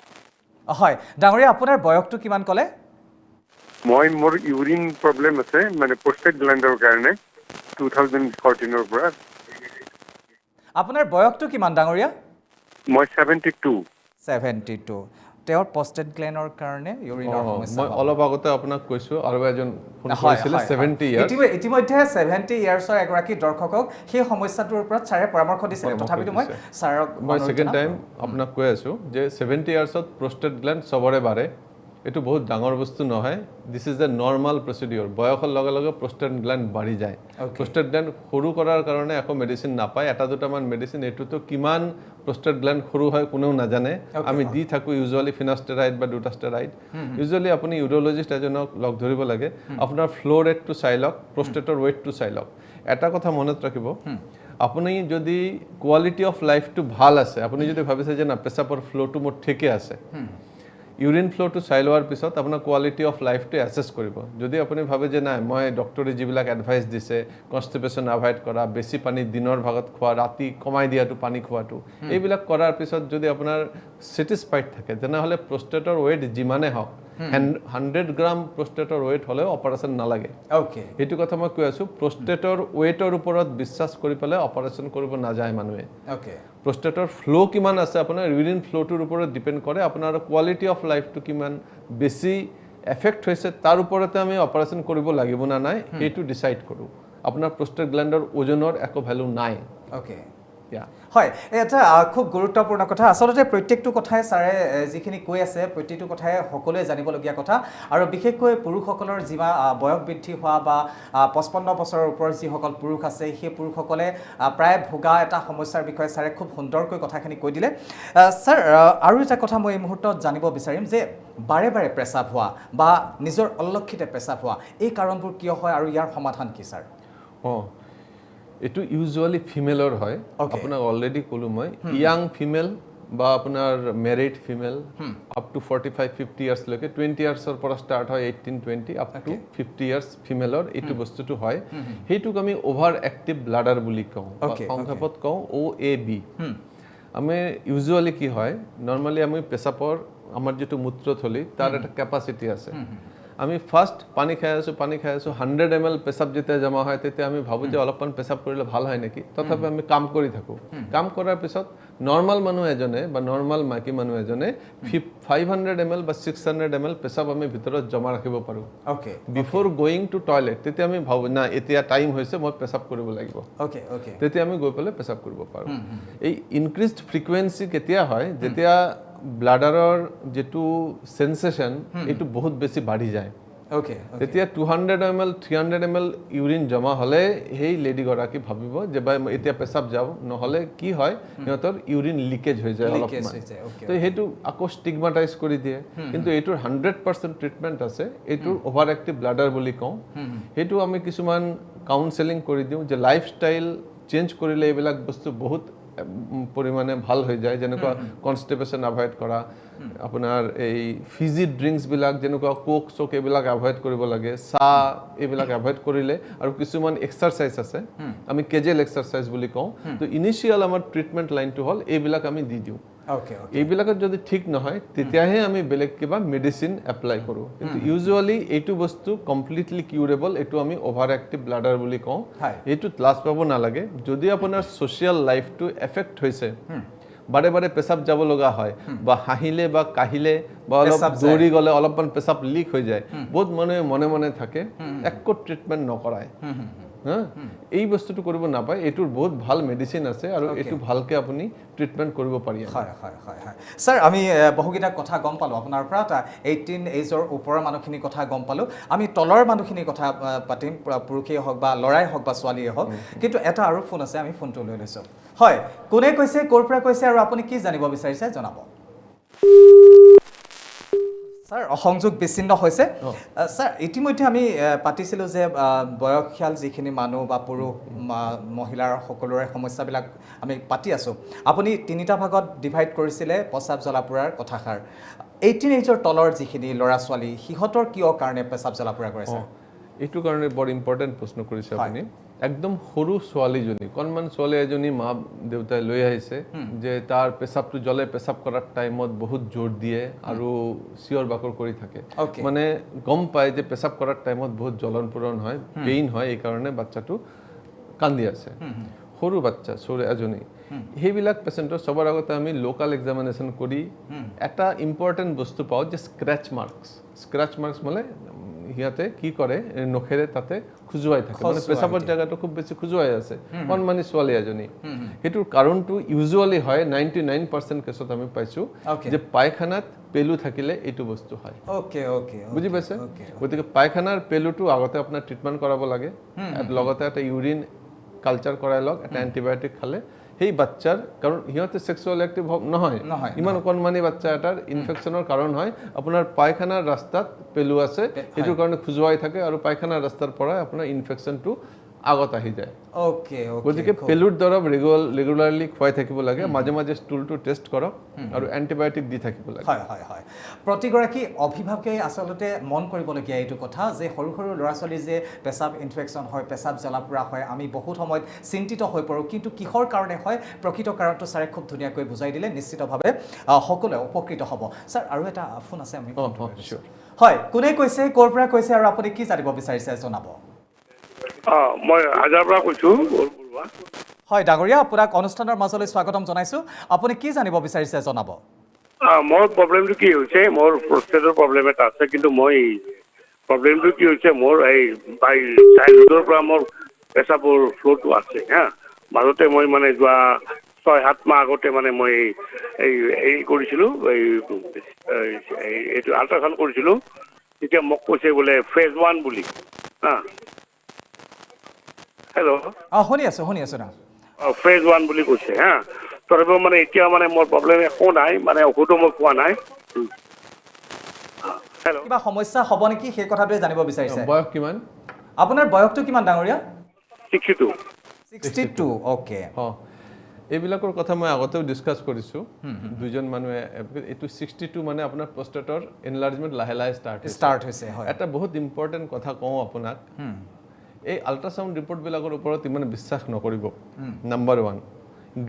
হয় ডাঙৰীয়া আপোনাৰ বয়সটো কিমান ক'লে মোৰ ইউৰিন প্ৰব্লেম আছে মানে প্ৰষ্টেট গ্লেণ্ডৰ কাৰণে 2014 পৰা আপোনাৰ বয়সটো কিমান ডাঙৰীয়া মই 72 তেওঁৰ প্ৰষ্টেট গ্লেণ্ডৰ কাৰণে ইউৰিনৰ সমস্যা মই অলপ আগতে আপোনাক কৈছো আৰু এজন ফোন হয়, কৰিছিলে হয়, 70 হয়। ইয়াৰ্ছ ইতিমধ্যে 70 ইয়াৰ্ছৰ এগৰাকী দৰ্শকক সেই সমস্যাটোৰ ওপৰত ছাৰে পৰামৰ্শ দিছিলে তথাপিতো মই ছাৰক মই সেকেন্ড টাইম আপোনাক কৈ আছো যে 70 ইয়াৰ্ছত প্ৰষ্টেট গ্লেণ্ড সবৰে বাঢ়ে এটো বহুত ডাঙৰ বস্তু নহয় this is the normal procedure বয়সৰ লগে লগে প্ৰষ্টেট গ্লেণ্ড বাঢ়ি যায় প্ৰষ্টেট গ্লেণ্ড সৰু কৰাৰ কাৰণে একো মেডিচিন নাপায় এটা দুটামান মেডিচিন এটোতো কিমান প্ৰষ্টেট গ্লেণ্ড সৰু হয় কোনেও নাজানে আমি দি থাকো ইউজুয়ালি ফিনাস্টেৰাইড বা ডুটাস্টেৰাইড ইউজুয়ালি আপুনি ইউৰোলজিষ্ট এজনক লগ ধৰিব লাগে আপোনাৰ ফ্লো ৰেটটো চাই লওক প্ৰষ্টেটৰ ৱেটটো চাই লওক এটা কথা মনত ৰাখিব আপুনি যদি কোৱালিটি অফ লাইফটো ভাল আছে আপুনি যদি ভাবিছে যে না পেছাবৰ ফ্লোটো মোৰ ঠিকে আছে ইউৰিন ফ্লোটো চাই লোৱাৰ পিছত আপোনাৰ কোৱালিটি অফ লাইফটো এছেছ কৰিব যদি আপুনি ভাবে যে নাই মই ডক্টৰে যিবিলাক এডভাইচ দিছে কনষ্টিপেশ্যন এভয়েড কৰা বেছি পানী দিনৰ ভাগত খোৱা ৰাতি কমাই দিয়াটো পানী খোৱাটো এইবিলাক কৰাৰ পিছত যদি আপোনাৰ স্যাটিসফাইড থাকে তেনেহলে প্ৰষ্টেটৰ ৱেট যিমানে হওক 100 গ্ৰাম প্ৰষ্টেটৰ ৱেট হলেও অপাৰেশ্যন নালাগে ওকে এইটো কথা মই কৈ আছো প্ৰষ্টেটৰ ৱেটৰ ওপৰত বিশ্বাস কৰি পেলাই অপাৰেশ্যন কৰিব নাযায় মানুহে ওকে প্ৰষ্টেটৰ ফ্লো কিমান আছে আপোনাৰ ইউৰিন ফ্লোটোৰ ওপৰত ডিপেন্ড কৰে আপোনাৰ কোৱালিটি অফ লাইফটো কিমান বেছি এফেক্ট হৈছে তাৰ ওপৰতে আমি অপাৰেশ্যন কৰিব লাগিব না নাই এইটো ডিসাইড কৰো আপোনাৰ প্ৰষ্টেট গ্লেণ্ডৰ ওজনৰ একো ভ্যালু নাই ওকে ইয়া হয় এটা খুব গুৰুত্বপূৰ্ণ কথা আচলতে প্ৰত্যেকটো কথাই ছাৰে যিখিনি কৈ আছে প্ৰত্যেকটো কথাই সকলোৱে জানিবলগীয়া কথা আৰু বিশেষকৈ পুৰুষসকলৰ যিমা বয়স বৃদ্ধি হোৱা বা 55 বছৰৰ ওপৰৰ যিসকল পুৰুষ আছে সেই পুৰুষসকলে প্ৰায় ভোগা এটা সমস্যাৰ বিষয়ে ছাৰে খুব সুন্দৰকৈ কথাখিনি কৈ দিলে ছাৰ আৰু এটা কথা মই এই মুহূৰ্তত জানিব বিচাৰিম যে বাৰে বাৰে পেচাব হোৱা বা নিজৰ অলক্ষিতে পেচাব হোৱা এই কাৰণবোৰ কিয় হয় আৰু ইয়াৰ সমাধান কি ছাৰ এটো ইউজুয়ালি ফিমেলৰ হয় আপোনাক অলৰেডি কলো মই ইয়াং ফিমেল বা আপোনাৰ married female up to 45 50 years লৈকে 20 ইয়াৰ্সৰ পৰা স্টাৰ্ট হয় 18 20 আপ টু 50 ইয়াৰ্স ফিমেলৰ এটো বস্তুটো হয় হেইটোক আমি ওভাৰ এক্টিভ ব্লাডাৰ বুলি কওঁ সংক্ষেপত কওঁ OAB আমি ইউজুয়ালি কি হয় নৰমালি আমি পেছাবৰ আমাৰ যেটো মূত্ৰথলি তাৰ এটা ক্যাপাসিটি আছে আমি ফার্স্ট পানী খাই আছো 100 ml পেছাব যেতিয়া জমা হয় তেতিয়া আমি ভাবো যে অলপমান পেছাব কৰিলে ভাল হয় নেকি তথাপি আমি কাম কৰি থাকো কাম কৰাৰ পিছত নরমাল মানুহ এজনে বা নরমাল মাইকী মানুহ এজনে 500 ml বা 600 ml পেছাব আমি ভিতৰত জমা ৰাখিব পাৰো okay before going to toilet তেতিয়া আমি ভাবো না এতিয়া টাইম হৈছে মই পেছাব কৰিব লাগিব ওকে ওকে তেতিয়া আমি গৈ পেলে পেছাব কৰিব পাৰো এই ইনক্ৰিজড ফ্ৰিকুৱেন্সি কেতিয়া হয় যেতিয়া ব্লাডাৰৰ যেটো সেন্সেশন এটো বহুত বেছি বাঢ়ি যায় ওকে তেতিয়া 200 ml 300 ml ইউৰিন জমা হলে হেই লেডি গৰাকী ভাবিব যে ভাই এতিয়া পেছাব যাও নহলে কি হয় সিহঁতৰ ইউৰিন লিকেজ হৈ যায় অলপমান তো হেতু আকো স্টিগমাটাইজ কৰি দিয়ে কিন্তু এটোৰ 100% ট্ৰিটমেন্ট আছে এটোৰ ওভাৰ এক্টিভ ব্লাডাৰ বুলি কওঁ হেতু আমি কিছুমান কাউন্সেলিং কৰি দিও যে লাইফষ্টাইল চেঞ্জ কৰিলে এইবিলাক বস্তু বহুত পৰিমাণে ভাল হৈ যায় যেনেকুৱা কনষ্টিপেশ্যন এভয়েড কৰা আপোনাৰ এই ফিজি ড্ৰিংকস বিলাক যেনেকুৱা কোক চক এইবিলাক এভয়েড কৰিব লাগে সা এইবিলাক এভয়েড কৰিলে আৰু কিছুমান এক্সাৰসাইজ আছে আমি কেজেল এক্সাৰসাইজ বুলি কওঁ তো ইনিশিয়াল আমাৰ ট্ৰিটমেন্ট লাইনটো হল এইবিলাক আমি দি দিও ওকে এইবিলাকত যদি ঠিক নহয় তেতিয়াহে আমি বেলেগ কিবা মেডিসিন এপ্লাই কৰো কিন্তু ইউজুয়ালি এইটো বস্তু কমপ্লিটলি কিউৰেবল এটো আমি ওভাৰ এক্টিভ ব্লাডাৰ বুলি কওঁ এইটো লাজ পাব নালাগে যদি আপোনাৰ সোশ্যাল লাইফটো এফেক্ট হৈছে বাৰে বাৰে পেছাব যাব লগা হয় বা হাহিলে বা কাহিলে বা অলপ দৌৰি গলে অলপমান পেছাব লিক হৈ যায় বহুত মনে মনে থাকে একো ট্ৰিটমেন্ট নকৰায় এই বস্তুটো কৰিব নাপায় এটোৰ বহুত ভাল মেডিসিন আছে আৰু এটো ভালকে আপুনি ট্ৰিটমেন্ট কৰিব পাৰি হয় হয় হয় হয় স্যাৰ আমি বহুকিটা কথা গম পালো আপোনাৰ পৰা 18 এজৰ ওপৰৰ মানুহখিনি কথা গম পালো আমি তলৰ মানুহখিনি কথা পাতিম পুৰুষেই হওক বা লৰাই হওক বা ছোৱালীয়ে হওক কিন্তু এটা আৰু ফোন আছে আমি ফোনটো লৈ লৈছো হয় কোনে কৈছে কৰ পৰা কৈছে আৰু আপুনি কি জানিব বিচাৰিছে জনাব স্যাৰ সংযোগ বিচ্ছিন্ন হৈছে স্যাৰ ইতিমধ্যে আমি পাতিছিলো যে বয়সীয়াল যিখিনি মানুহ বা পুৰুষ মহিলাৰ সকলোৰে সমস্যাবিলাক আমি পাতি আছো আপুনি তিনিটা ভাগত ডিভাইড কৰিছিলে পেছাব জ্বলাপুৰাৰ কথাষাৰ 18 এজৰ তলৰ যিখিনি ল'ৰা ছোৱালী সিহঁতৰ কিয় কাৰণে পেছাব জ্বলাপুৰা কৰে স্যাৰ এইটো কাৰণে বৰ ইম্পৰ্টেণ্ট প্ৰশ্ন কৰিছে আপুনি একদম সৰু ছোৱালীজনী কণমান ছোৱালী এজনী মা দেউতাই লৈ আহিছে যে তাৰ পেচাবটো জ্বলে পেচাব কৰাৰ টাইমত বহুত জোৰ দিয়ে আৰু চিঞৰ বাখৰ কৰি থাকে মানে গম পায় যে পেচাব কৰাৰ টাইমত বহুত জ্বলন পূৰণ হয় পেইন হয় এই কাৰণে বাচ্চাটো কান্দি আছে সৰু বাচ্চা ছোৱালী এজনী সেইবিলাক পেচেণ্টৰ সবৰ আগতে আমি লোকাল এক্সামিনেশ্যন কৰি এটা ইম্পৰ্টেণ্ট বস্তু পাওঁ যে স্ক্ৰেচ মাৰ্কছ মানে সিহঁতে কি কৰে নখেৰে তাতে খুজুৱাই থাকে মানে পেচাবৰ জেগাটো খুব বেছি খুজুৱাই আছে কণমানি ছোৱালী এজনী সেইটোৰ কাৰণটো ইউজুৱেলি হয় 99% কেছত আমি পাইছোঁ যে পায়খানাত পেলু থাকিলে এইটো বস্তু হয় বুজি পাইছে গতিকে পায়খানাৰ পেলুটো আগতে আপোনাৰ ট্ৰিটমেণ্ট কৰাব লাগে লগতে এটা ইউৰিন কালচাৰ কৰাই লওক এটা এণ্টিবায়'টিক খালে সেই বাচ্চাৰ কাৰণ সিহঁতে সেক্সুৱেল এক্টিভ নহয় ইমান কণমানি বাচ্চা এটাৰ ইনফেকশ্যনৰ কাৰণ হয় আপোনাৰ পায়খানাৰ ৰাস্তাত পেলু আছে সেইটোৰ কাৰণে খুজুৱাই থাকে আৰু পায়খানাৰ ৰাস্তাৰ পৰা আপোনাৰ ইনফেকশ্যনটো আগত আহি যায় গতিকে পেলুৰ দৰৱ ৰেগুলাৰলি খুৱাই থাকিব লাগে মাজে মাজে ষ্টুলটো টেষ্ট কৰক আৰু এণ্টিবায়'টিক দি থাকিব লাগে হয় প্ৰতিগৰাকী অভিভাৱকে আচলতে মন কৰিবলগীয়া এইটো কথা যে সৰু সৰু ল'ৰা ছোৱালী যে পেচাব ইনফেকশ্যন হয় পেচাব জ্বলা পোৰা হয় আমি বহুত সময়ত চিন্তিত হৈ পৰোঁ কিন্তু কিহৰ কাৰণে হয় প্ৰকৃত কাৰণটো ছাৰে খুব ধুনীয়াকৈ বুজাই দিলে নিশ্চিতভাৱে সকলোৱে উপকৃত হ'ব ছাৰ আৰু এটা ফোন আছে আমি হয় কোনে কৈছে ক'ৰ পৰা কৈছে আৰু আপুনি কি জানিব বিচাৰিছে জনাব মই হাজাৰ পৰা কৈছোঁ হয় ডাঙৰীয়া আপোনাক অনুষ্ঠানৰ মাজলৈ স্বাগতম জনাইছোঁ আপুনি কি জানিব বিচাৰিছে জনাব মোৰ প্ৰব্লেমটো কি হৈছে মোৰ প্ৰষ্টেটৰ প্ৰব্লেম এটা আছে কিন্তু মই প্ৰব্লেমটো কি হৈছে মোৰ এই চাইল্ডহুডৰ পৰা মোৰ পেচাবৰ ফ্ল'টো আছে হা মাজতে মই মানে যোৱা 6-7 মাহ আগতে মানে মই এই কৰিছিলোঁ এইটো আল্ট্ৰাচাউণ্ড কৰিছিলোঁ তেতিয়া মোক কৈছে বোলে ফেজ 1 বুলি হা হেল্ল' শুনি আছোঁ না ফেজ 1 বুলি কৈছে হা তথাপিও মানে এতিয়া মানে মোৰ প্ৰব্লেম একো নাই মানে ঔষধো মই খোৱা নাই হেল্ল' কিবা সমস্যা হ'ব নেকি সেই কথাটোৱে জানিব বিচাৰিছে বয়স কিমান আপোনাৰ বয়সটো কিমান ডাঙৰীয়া 62 অ'কে এইবিলাকৰ কথা মই আগতেও ডিছকাছ কৰিছোঁ দুজন মানুহে এইটো 62 মানে আপোনাৰ প্ৰষ্টেটৰ এনলাৰ্জমেণ্ট লাহে লাহে ষ্টাৰ্ট হৈছে এটা বহুত ইম্পৰ্টেণ্ট কথা কওঁ আপোনাক এই আল্ট্ৰাচাউণ্ড ৰিপৰ্টবিলাকৰ ওপৰত ইমান বিশ্বাস নকৰিব নাম্বাৰ 1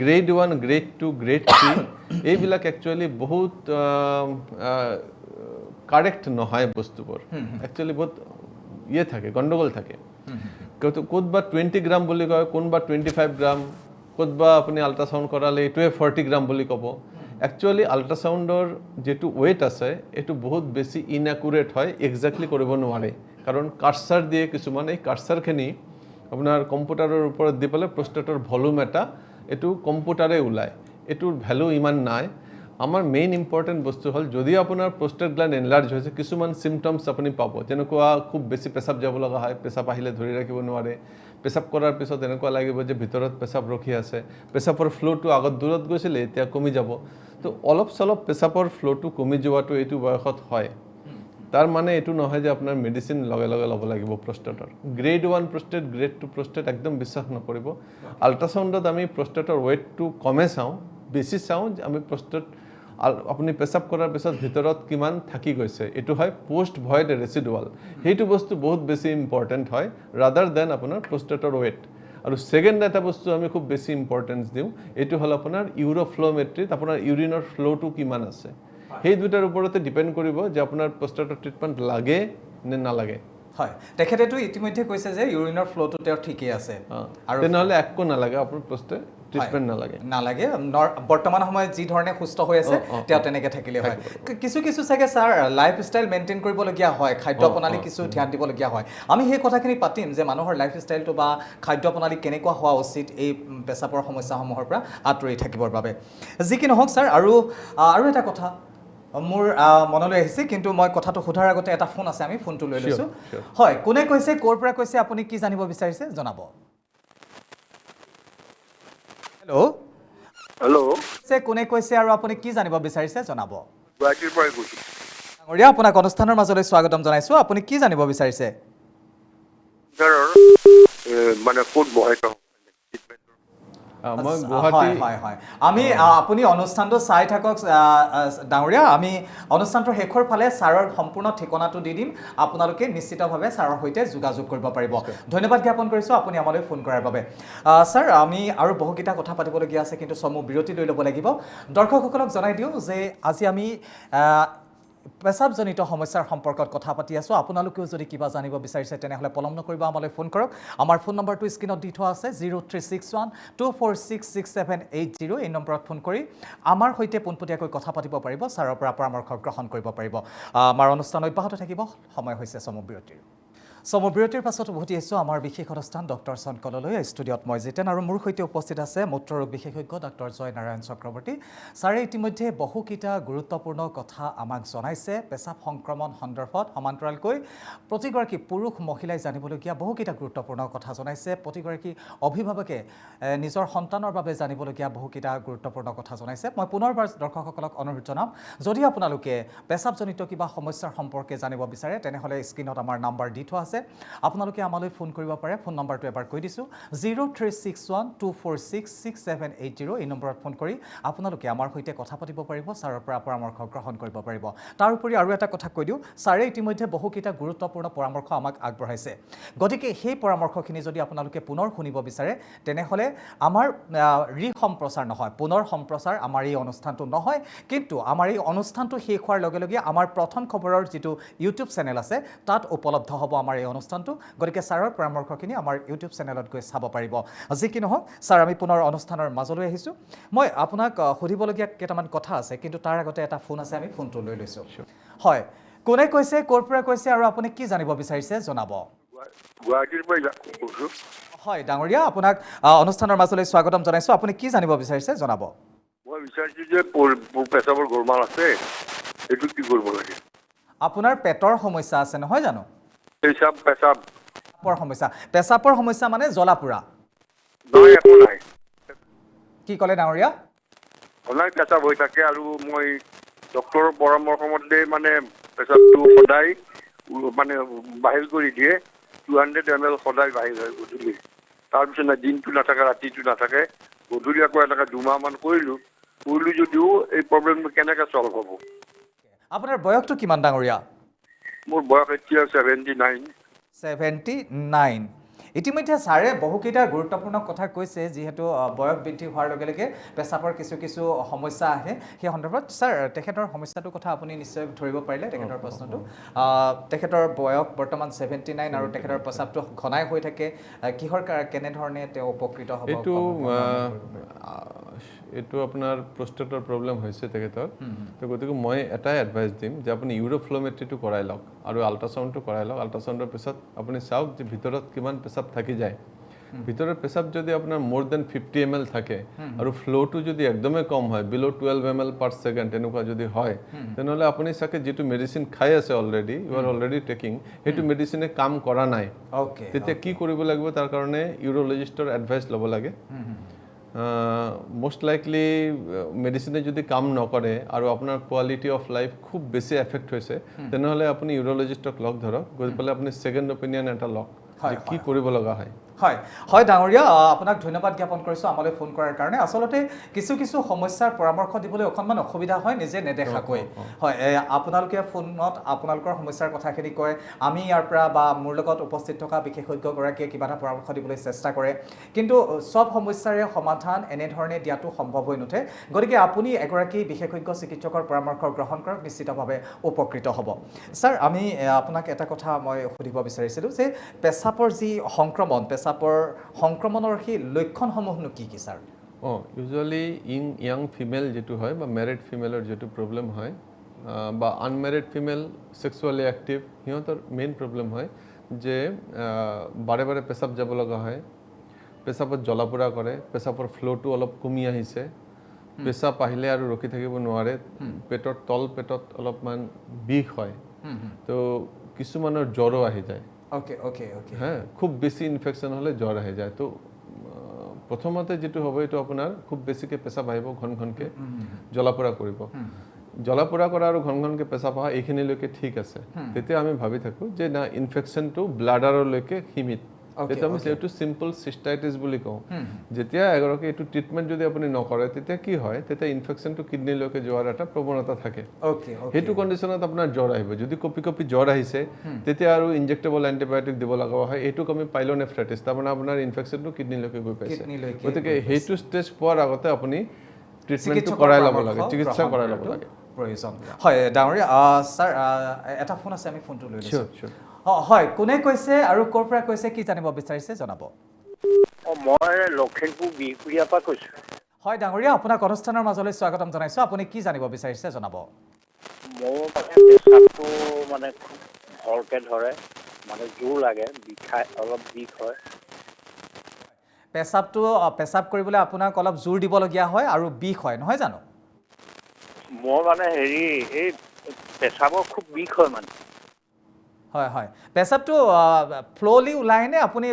গ্ৰেড 1 গ্ৰেড 2 গ্ৰেড 3 এইবিলাক একচুৱেলি বহুত কাৰেক্ট নহয় বস্তুবোৰ একচুৱেলি বহুত থাকে গণ্ডগোল থাকে ক'তবা 20 গ্ৰাম বুলি কয় কোনোবা 25 গ্ৰাম ক'তবা আপুনি আল্ট্ৰাচাউণ্ড কৰালে এইটোৱে 40 গ্ৰাম বুলি ক'ব একচুৱেলি আল্ট্ৰাচাউণ্ডৰ যিটো ৱেইট আছে এইটো বহুত বেছি ইনএকুৰেট হয় এক্সেক্টলি কৰিব নোৱাৰে কাৰণ কাৰ্চাৰ দিয়ে কিছুমান এই কাৰ্চাৰখিনি আপোনাৰ কম্পিউটাৰৰ ওপৰত দি পেলাই প্ৰষ্টেটৰ ভলিউম এটা এইটো কম্পিউটাৰে ওলায় এইটোৰ ভেলু ইমান নাই আমাৰ মেইন ইম্পৰ্টেণ্ট বস্তু হ'ল যদি আপোনাৰ প্ৰষ্টেট গ্ল্যান্ড এনলাৰ্জ হৈছে কিছুমান চিমটমছ আপুনি পাব যেনেকুৱা খুব বেছি পেচাব যাব লগা হয় পেচাব আহিলে ধৰি ৰাখিব নোৱাৰে পেচাব কৰাৰ পিছত এনেকুৱা লাগিব যে ভিতৰত পেচাব ৰখি আছে পেচাবৰ ফ্ল'টো আগত দূৰত গৈছিলে এতিয়া কমি যাব তো অলপ চলপ পেচাবৰ ফ্ল'টো কমি যোৱাটো এইটো বয়সত হয় তাৰ মানে এইটো নহয় যে আপোনাৰ মেডিচিন লগে লগে ল'ব লাগিব প্ৰষ্টেটৰ গ্ৰেড 1 প্ৰষ্টেট গ্ৰেড 2 প্ৰষ্টেট একদম বিশ্বাস নকৰিব আল্ট্ৰাচাউণ্ডত আমি প্ৰষ্টেটৰ ৱেইটটো কমে চাওঁ বেছি চাওঁ যে আমি প্ৰষ্টেট আপুনি পেচাব কৰাৰ পিছত ভিতৰত কিমান থাকি গৈছে এইটো হয় পোষ্ট ভয়েড ৰেচিডুৱেল সেইটো বস্তু বহুত বেছি ইম্পৰ্টেণ্ট হয় ৰাদাৰ দেন আপোনাৰ প্ৰষ্টেটৰ ৱেইট আৰু ছেকেণ্ড এটা বস্তু আমি খুব বেছি ইম্পৰ্টেঞ্চ দিওঁ এইটো হ'ল আপোনাৰ ইউৰোফ্ল'মেট্ৰিত আপোনাৰ ইউৰিনৰ ফ্ল'টো কিমান আছে সেই দুটাৰ ওপৰতে ডিপেণ্ড কৰিব যে আপোনাৰ প্ৰষ্টেটৰ ট্ৰিটমেণ্ট লাগে নে নালাগে হয় তেখেতেতো ইতিমধ্যে কৈছে যে ইউৰিনৰ ফ্ল'টো তেওঁৰ ঠিকই আছে আৰু তেনেহ'লে একো নালাগে আপোনাৰ প্ৰষ্টেট ট্ৰিটমেণ্ট নালাগে বৰ্তমান সময়ত যি ধৰণে সুস্থ হৈ আছে তেওঁ তেনেকৈ থাকিলে হয় কিছু চাগে ছাৰ লাইফষ্টাইল মেইনটেইন কৰিবলগীয়া হয় খাদ্য প্ৰণালী কিছু ধ্যান দিবলগীয়া হয় আমি সেই কথাখিনি পাতিম যে মানুহৰ লাইফষ্টাইলটো বা খাদ্য প্ৰণালী কেনেকুৱা হোৱা উচিত এই পেচাবৰ সমস্যাসমূহৰ পৰা আঁতৰি থাকিবৰ বাবে যি কি নহওক ছাৰ আৰু এটা কথা মোৰ মনলৈ আহিছে কিন্তু মই কথাটো সোধাৰ আগতে এটা ফোন আছে আমি ফোনটো লৈ লৈছোঁ হয় কোনে কৈছে ক'ৰ পৰা কৈছে আপুনি কি জানিব বিচাৰিছে জনাব হেল্ল' কোনে কৈছে আৰু আপুনি কি জানিব বিচাৰিছে জনাব গুৱাহাটীৰ পৰাই কৈছোঁ ডাঙৰীয়া আপোনাক অনুষ্ঠানৰ মাজলৈ স্বাগতম জনাইছোঁ আপুনি কি জানিব বিচাৰিছে মানে ক'ত বহাই মই গুৱাহাটী হয় হয় আমি আপুনি অনুষ্ঠানটো চাই থাকক ডাঙৰীয়া আমি অনুষ্ঠানটোৰ শেষৰ ফালে ছাৰৰ সম্পূৰ্ণ ঠিকনাটো দি দিম আপোনালোকে নিশ্চিতভাৱে ছাৰৰ সৈতে যোগাযোগ কৰিব পাৰিব ধন্যবাদ জ্ঞাপন কৰিছোঁ আপুনি আমালৈ ফোন কৰাৰ বাবে ছাৰ আমি আৰু বহুকেইটা কথা পাতিবলগীয়া আছে কিন্তু চমু বিৰতি লৈ ল'ব লাগিব দৰ্শকসকলক জনাই দিওঁ যে আজি আমি পেচাবজনিত সমস্যাৰ সম্পৰ্কত কথা পাতি আছোঁ আপোনালোকেও যদি কিবা জানিব বিচাৰিছে তেনেহ'লে পলম নকৰিব আমালৈ ফোন কৰক আমাৰ ফোন নম্বৰটো স্ক্ৰীনত দি থোৱা আছে 0361246670 এই নম্বৰত ফোন কৰি আমাৰ সৈতে পোনপটীয়াকৈ কথা পাতিব পাৰিব ছাৰৰ পৰা পৰামৰ্শ গ্ৰহণ কৰিব পাৰিব আমাৰ অনুষ্ঠান অব্যাহত থাকিব সময় হৈছে চমু বিৰতিৰ চমু বিৰতিৰ পাছত উভতি আহিছোঁ আমাৰ বিশেষ অনুষ্ঠান ডক্টৰ চনকললৈ ষ্টুডিঅ'ত মই জিতেন আৰু মোৰ সৈতে উপস্থিত আছে মূত্ৰৰোগ বিশেষজ্ঞ ডক্টৰ জয় নাৰায়ণ চক্ৰৱৰ্তী ছাৰে ইতিমধ্যে বহুকেইটা গুৰুত্বপূৰ্ণ কথা আমাক জনাইছে পেচাব সংক্ৰমণ সন্দৰ্ভত সমান্তৰালকৈ প্ৰতিগৰাকী পুৰুষ মহিলাই জানিবলগীয়া বহুকেইটা গুৰুত্বপূৰ্ণ কথা জনাইছে প্ৰতিগৰাকী অভিভাৱকে নিজৰ সন্তানৰ বাবে জানিবলগীয়া বহুকেইটা গুৰুত্বপূৰ্ণ কথা জনাইছে মই পুনৰবাৰ দৰ্শকসকলক অনুৰোধ জনাম যদি আপোনালোকে পেচাবজনিত কিবা সমস্যাৰ সম্পৰ্কে জানিব বিচাৰে তেনেহ'লে স্ক্ৰীনত আমাৰ নাম্বাৰ দি থোৱা আছে আপোনালোকে আমালৈ ফোন কৰিব পাৰে ফোন নম্বৰটো এবাৰ কৈ দিছোঁ 0361246670 এই নম্বৰত ফোন কৰি আপোনালোকে আমাৰ সৈতে কথা পাতিব পাৰিব ছাৰৰ পৰা পৰামৰ্শ গ্ৰহণ কৰিব পাৰিব তাৰোপৰি আৰু এটা কথা কৈ দিওঁ ছাৰে ইতিমধ্যে বহুকেইটা গুৰুত্বপূৰ্ণ পৰামৰ্শ আমাক আগবঢ়াইছে গতিকে সেই পৰামৰ্শখিনি যদি আপোনালোকে পুনৰ শুনিব বিচাৰে তেনেহ'লে আমাৰ সম্প্ৰচাৰ নহয় পুনৰ সম্প্ৰচাৰ আমাৰ এই অনুষ্ঠানটো নহয় কিন্তু আমাৰ এই অনুষ্ঠানটো শেষ হোৱাৰ লগে লগে আমাৰ প্ৰথম খবৰৰ যিটো ইউটিউব চেনেল আছে তাত উপলব্ধ হ'ব আমাৰ এই অনুষ্ঠানটো গতিকে ছাৰৰ পৰামৰ্শখিনি আমাৰ ইউটিউব চেনেলত গৈ চাব পাৰিব যি কি নহওক ছাৰ আমি পুনৰ অনুষ্ঠানৰ মাজলৈ আহিছোঁ মই আপোনাক সুধিবলগীয়া কেইটামান কথা আছে কিন্তু তাৰ আগতে এটা ফোন আছে আমি ফোনটো লৈ লৈছোঁ হয় কোনে কৈছে ক'ৰ পৰা কৈছে আৰু আপুনি কি জানিব বিচাৰিছে জনাব গুৱাহাটীৰ পৰা কৈছোঁ হয় ডাঙৰীয়া আপোনাক অনুষ্ঠানৰ মাজলৈ স্বাগতম জনাইছোঁ আপুনি কি জানিব বিচাৰিছে জনাব মই বিচাৰিছোঁ যে পেচাবৰ গোলমাল আছে এইটো কি কৰিব লাগে আপোনাৰ পেটৰ সমস্যা আছে নহয় জানো পেচাবৰ সমস্যা মানে জ্বলা পোৰা একো নাই কি ক'লে ডাঙৰীয়া সদায় পেচাব হৈ থাকে আৰু মই ডক্টৰৰ পৰামৰ্শ মতে মানে পেচাবটো সদায় মানে বাহিৰ কৰি দিয়ে 200 ml সদায় বাহিৰ হয় গধূলি তাৰপিছত দিনটো নাথাকে ৰাতিটো নাথাকে গধূলি আকৌ এনেকৈ 2 মাহমান কৰিলোঁ যদিও এই প্ৰব্লেমটো কেনেকৈ চল্ভ হ'ব আপোনাৰ বয়সটো কিমান ডাঙৰীয়া মোৰ বয়স এতিয়া 79 ইতিমধ্যে ছাৰে বহুকেইটা গুৰুত্বপূৰ্ণ কথা কৈছে যিহেতু বয়স বৃদ্ধি হোৱাৰ লগে লগে পেচাবৰ কিছু সমস্যা আহে সেই সন্দৰ্ভত ছাৰ তেখেতৰ সমস্যাটোৰ কথা আপুনি নিশ্চয় ধৰিব পাৰিলে তেখেতৰ প্ৰশ্নটো তেখেতৰ বয়স বৰ্তমান 79 আৰু তেখেতৰ পেচাবটো ঘনাই হৈ থাকে কিহৰ কেনেধৰণে তেওঁ উপকৃত হ'ব এইটো আপোনাৰ প্ৰষ্টেটৰ প্ৰব্লেম হৈছে তেখেতৰ তো গতিকে মই এটাই এডভাইচ দিম যে আপুনি ইউৰোফ্ল'মেট্ৰিটো কৰাই লওক আৰু আল্ট্ৰাচাউণ্ডটো কৰাই লওক আল্ট্ৰাচাউণ্ডৰ পিছত আপুনি চাওক যে ভিতৰত কিমান পেচাব থাকি যায় ভিতৰৰ পেচাব যদি আপোনাৰ মোৰ দেন 50 ml থাকে আৰু ফ্ল'টো যদি একদমেই কম হয় বিল' 12 ml পাৰ ছেকেণ্ড তেনেকুৱা যদি হয় তেনেহ'লে আপুনি চাগে যিটো মেডিচিন খাই আছে already you are already taking সেইটো মেডিচিনে কাম কৰা নাই তেতিয়া কি কৰিব লাগিব তাৰ কাৰণে ইউৰ'লজিষ্টৰ এডভাইচ ল'ব লাগে most likely মেডিচিনে যদি কাম নকৰে আৰু আপোনাৰ কোৱালিটি অফ লাইফ খুব বেছি এফেক্ট হৈছে তেনেহ'লে আপুনি ইউৰ'লজিষ্টক লগ ধৰক গৈ পেলাই আপুনি ছেকেণ্ড অপিনিয়ন এটা লওক যে কি কৰিব লগা হয় হয় ডাঙৰীয়া আপোনাক ধন্যবাদ জ্ঞাপন কৰিছোঁ আমালৈ ফোন কৰাৰ কাৰণে আচলতে কিছু সমস্যাৰ পৰামৰ্শ দিবলৈ অকণমান অসুবিধা হয় নিজে নেদেখাকৈ হয় আপোনালোকে ফোনত আপোনালোকৰ সমস্যাৰ কথাখিনি কয় আমি ইয়াৰ পৰা বা মোৰ লগত উপস্থিত থকা বিশেষজ্ঞগৰাকীয়ে কিবা এটা পৰামৰ্শ দিবলৈ চেষ্টা কৰে কিন্তু চব সমস্যাৰে সমাধান এনেধৰণে দিয়াটো সম্ভৱ হৈ নুঠে গতিকে আপুনি এগৰাকী বিশেষজ্ঞ চিকিৎসকৰ পৰামৰ্শ গ্ৰহণ কৰক নিশ্চিতভাৱে উপকৃত হ'ব ছাৰ আমি আপোনাক এটা কথা মই সুধিব বিচাৰিছিলোঁ যে পেচাবৰ যি সংক্ৰমণৰ সেই লক্ষণসমূহনো কি ছাৰ ইউজুৱেলি ইয়াং ফিমেল যিটো হয় বা মেৰিড ফিমেলৰ যিটো প্ৰব্লেম হয় বা আনমেৰিড ফিমেল ছেক্সুৱেলি এক্টিভ সিহঁতৰ মেইন প্ৰব্লেম হয় যে বাৰে বাৰে পেচাব যাব লগা হয় পেচাবত জ্বলা পোৰা কৰে পেচাবৰ ফ্ল'টো অলপ কমি আহিছে পেচাব আহিলে আৰু ৰখি থাকিব নোৱাৰে পেটৰ তল পেটত অলপমান বিষ হয় তো কিছুমানৰ জ্বৰো আহি যায় খুব বেছি ইনফেকশ্যন হ'লে জ্বৰ আহি যায় তো প্ৰথমতে যিটো হ'ব এইটো আপোনাৰ খুব বেছিকৈ পেচাব আহিব ঘনকৈ জ্বলা পোৰা কৰিব জ্বলা পোৰা কৰা আৰু ঘনকৈ পেচাব অহা এইখিনিলৈকে ঠিক আছে তেতিয়া আমি ভাবি থাকোঁ যে না ইনফেকশ্যনটো ব্লাডাৰলৈকে সীমিত এইটো আমি এইটো সিম্পল সিস্টাইটিছ বুলি কওঁ যেতিয়া এগৰাকী এইটো ট্ৰিটমেণ্ট যদি আপুনি নকৰে তেতিয়া কি হয় তেতিয়া ইনফেকশ্যনটো কিডনীলৈকে যোৱাৰ এটা প্ৰৱণতা থাকে ওকে সেইটো কণ্ডিশ্যনত আপোনাৰ জ্বৰ আহিব যদি কপি কপি জ্বৰ আহিছে তেতিয়া আৰু ইনজেক্টেবল এণ্টিবায়'টিক দিব লগা হয় এইটোক আমি পাইলোনেফ্ৰাইটিছ তাৰমানে আপোনাৰ ইনফেকশ্যনটো কিডনীলৈকে গৈ পাইছে গতিকে সেইটো ষ্টেজ পোৱাৰ আগতে আপুনি ট্ৰিটমেণ্টটো কৰাই ল'ব লাগে চিকিৎসা কৰাই ল'ব লাগে প্ৰয়োজন হয় ডাঙৰীয়া ছাৰ এটা ফোন আছে আমি ফোনটো লৈ লৈছোঁ চিয়'ৰ হয় কোনে কৈছে আৰু ক'ৰ পৰা কৈছে কি জানিব বিচাৰিছে জনাব মই লখিমপুৰ বিহপুৰীয়াৰ পৰা কৈছোঁ হয় ডাঙৰীয়া আপোনাক অনুষ্ঠানৰ মাজলৈ স্বাগতম জনাইছোঁ আপুনি কি জানিব বিচাৰিছে জনাব মোৰ মানে পেচাবটো মানে খুব ভৰকৈ ধৰে মানে জোৰ লাগে বিষাই অলপ বিষ হয় পেচাব কৰিবলৈ আপোনাক অলপ জোৰ দিবলগীয়া হয় আৰু বিষ হয় নহয় জানো মোৰ মানে হেৰি এই পেচাবৰ খুব বিষ হয় মানে হয় হয় পেচাবটো ফ্ল'লি ওলাই নে আপুনি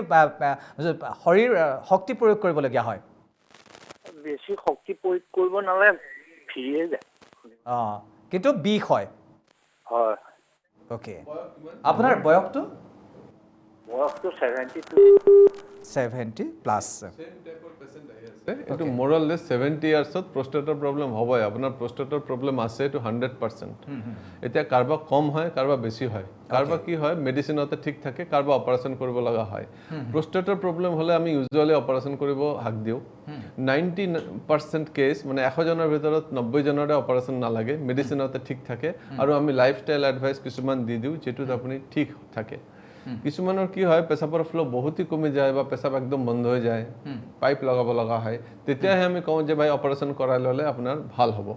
শৰীৰ শক্তি প্ৰয়োগ কৰিবলগীয়া হয় বেছি শক্তি প্ৰয়োগ কৰিব নালাগে ফ্ৰীয়ে যায় কিন্তু বিষ হয় হয় অ'কে আপোনাৰ বয়সটো বয়সটো 72 প্লাছ এইটো মোৰলেছ 70 ইয়াৰ্ছত প্ৰষ্টেটৰ প্ৰব্লেম হ'বই আপোনাৰ প্ৰষ্টেটৰ প্ৰব্লেম আছে এইটো 100% এতিয়া কাৰোবাৰ কম হয় কাৰোবাৰ বেছি হয় কাৰোবাৰ কি হয় মেডিচিনতে ঠিক থাকে কাৰোবাৰ অপাৰেশ্যন কৰিব লগা হয় প্ৰষ্টেটৰ প্ৰব্লেম হ'লে আমি ইউজুৱেলি অপাৰেশ্যন কৰিব হাক দিওঁ 90% কেছ মানে 100 জনৰ ভিতৰত 90 জনৰে অপাৰেশ্যন নালাগে মেডিচিনতে ঠিক থাকে আৰু আমি লাইফষ্টাইল এডভাইচ কিছুমান দি দিওঁ যিটোত আপুনি ঠিক থাকে কিছুমানৰ কি হয় পেচাবৰ ফ্ল' বহুতেই কমি যায় বা পেচাব একদম বন্ধ হৈ যায় পাইপ লগাব লগা হয় তেতিয়াহে আমি কওঁ যে ভাই অপাৰেশ্যন কৰাই ল'লে আপোনাৰ ভাল হ'ব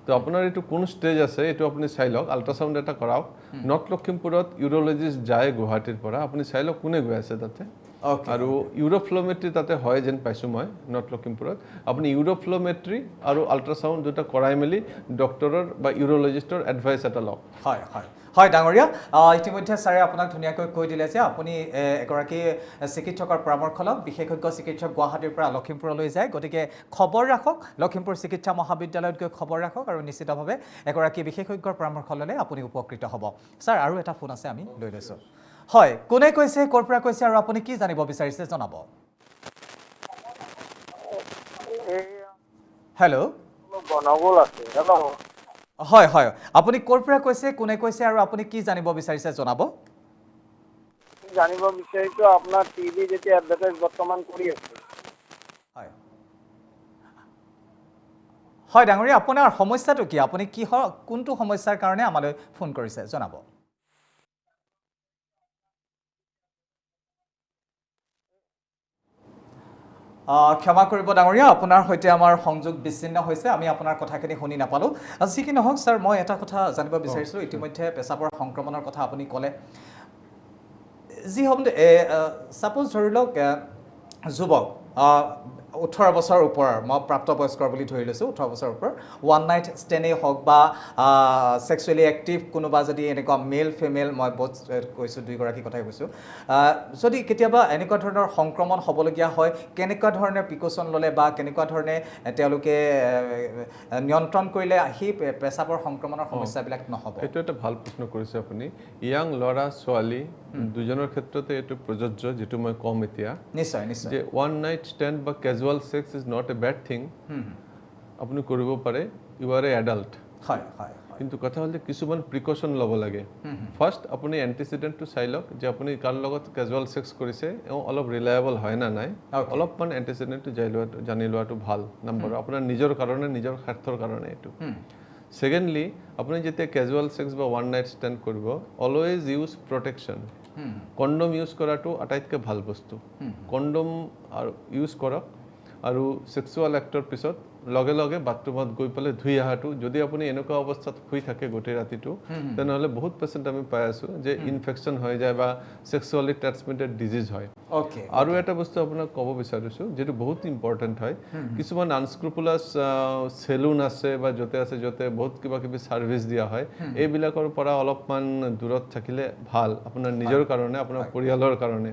তো আপোনাৰ এইটো কোন ষ্টেজ আছে এইটো আপুনি চাই লওক আল্ট্ৰাচাউণ্ড এটা কৰাওক নৰ্থ লখিমপুৰত ইউৰ'লজিষ্ট যায় গুৱাহাটীৰ পৰা আপুনি চাই লওক কোনে গৈ আছে তাতে আৰু ইউৰোফ্ল'মেট্ৰি তাতে হয় যেন পাইছোঁ মই নৰ্থ লখিমপুৰত আপুনি ইউৰোফ্ল'মেট্ৰি আৰু আল্ট্ৰাচাউণ্ড দুটা কৰাই মেলি ডক্টৰৰ বা ইউৰ'লজিষ্টৰ এডভাইচ এটা লওক হয় হয় হয় ডাঙৰীয়া ইতিমধ্যে ছাৰে আপোনাক ধুনীয়াকৈ কৈ দিলে যে আপুনি এগৰাকী চিকিৎসকৰ পৰামৰ্শ লওক বিশেষজ্ঞ চিকিৎসক গুৱাহাটীৰ পৰা লখিমপুৰলৈ যায় গতিকে খবৰ ৰাখক লখিমপুৰ চিকিৎসা মহাবিদ্যালয়ত গৈ খবৰ ৰাখক আৰু নিশ্চিতভাৱে এগৰাকী বিশেষজ্ঞৰ পৰামৰ্শ ল'লে আপুনি উপকৃত হ'ব ছাৰ আৰু এটা ফোন আছে আমি লৈ লৈছোঁ হয় কোনে কৈছে ক'ৰ পৰা কৈছে আৰু আপুনি কি জানিব বিচাৰিছে জনাব হেল্ল' গণগোল আছে হেল্ল' হয় হয় আপুনি ক'ৰ পৰা কৈছে কোনে কৈছে আৰু আপুনি কি জানিব বিচাৰিছে জনাব জানিব বিচাৰিছোঁ আপোনাৰ টিভি যেতিয়া এডভাৰটাইজ বৰ্তমান কৰি আছে হয় হয় ডাঙৰীয়া আপোনাৰ সমস্যাটো কি আপুনি কোনটো সমস্যাৰ কাৰণে আমালৈ ফোন কৰিছে জনাব ক্ষমা কৰিব ডাঙৰীয়া আপোনাৰ সৈতে আমাৰ সংযোগ বিচ্ছিন্ন হৈছে আমি আপোনাৰ কথাখিনি শুনি নাপালোঁ যি কি নহওক ছাৰ মই এটা কথা জানিব বিচাৰিছোঁ ইতিমধ্যে পেচাবৰ সংক্ৰমণৰ কথা আপুনি ক'লে যি হ'ব ছাপ'জ ধৰি লওক যুৱক 18 বছৰ ওপৰৰ মই প্ৰাপ্তবয়স্কৰ বুলি ধৰি লৈছোঁ 18 বছৰৰ ওপৰ ওৱান নাইট ষ্টেণ্ডেই হওক বা ছেক্সুৱেলি এক্টিভ কোনোবা যদি এনেকুৱা মেল ফিমেল মই বহুত কৈছোঁ দুইগৰাকী কথাই কৈছোঁ যদি কেতিয়াবা এনেকুৱা ধৰণৰ সংক্ৰমণ হ'বলগীয়া হয় কেনেকুৱা ধৰণে প্ৰিকশ্যন ল'লে বা কেনেকুৱা ধৰণে তেওঁলোকে নিয়ন্ত্ৰণ কৰিলে সেই পেচাবৰ সংক্ৰমণৰ সমস্যাবিলাক নহ'ব এইটো এটা ভাল প্ৰশ্ন কৰিছে আপুনি ইয়াং ল'ৰা ছোৱালী দুজনৰ ক্ষেত্ৰতে এইটো প্ৰযোজ্য যিটো মই ক'ম এতিয়া নিশ্চয় নিশ্চয় যে ওৱান নাইট ষ্টেণ্ড বা casual sex is not a bed thing আপুনি কৰিব পাৰে ইউ আৰ এ এডাল্ট হয় হয় কিন্তু কথা হ'ল যে কিছুমান প্ৰিকশ্যন ল'ব লাগে ফাৰ্ষ্ট আপুনি এণ্টিচিডেণ্টটো চাই লওক যে আপুনি কাৰ লগত কেজুৱেল ছেক্স কৰিছে অলপ ৰিলায়েবল হয় না নাই অলপমান এণ্টিচিডেণ্টটো জানি লোৱাটো ভাল নম্বৰ আপোনাৰ নিজৰ কাৰণে নিজৰ স্বাৰ্থৰ কাৰণে এইটো ছেকেণ্ডলি আপুনি যেতিয়া কেজুৱেল ছেক্স বা ওৱান নাইট ষ্টেণ্ড কৰিব always use protection condom use কৰাটো আটাইতকৈ ভাল বস্তু কণ্ডম ইউজ কৰক আৰু ছেক্সুৱেল এক্টৰ পিছত লগে লগে বাথৰুমত গৈ পেলাই ধুই অহাটো যদি আপুনি এনেকুৱা অৱস্থাত শুই থাকে গোটেই ৰাতিটো তেনেহ'লে বহুত পেচেণ্ট আমি পাই আছোঁ যে ইনফেকশ্যন হৈ যায় বা ছেক্সুৱেলি ট্ৰান্সমিটেড ডিজিজ হয় আৰু এটা বস্তু আপোনাক ক'ব বিচাৰিছোঁ যিটো বহুত ইম্পৰ্টেণ্ট হয় কিছুমান আনস্ক্ৰুপুলাছ চেলুন আছে বা য'তে আছে য'তে বহুত কিবা কিবি ছাৰ্ভিচ দিয়া হয় এইবিলাকৰ পৰা অলপমান দূৰত থাকিলে ভাল আপোনাৰ নিজৰ কাৰণে আপোনাৰ পৰিয়ালৰ কাৰণে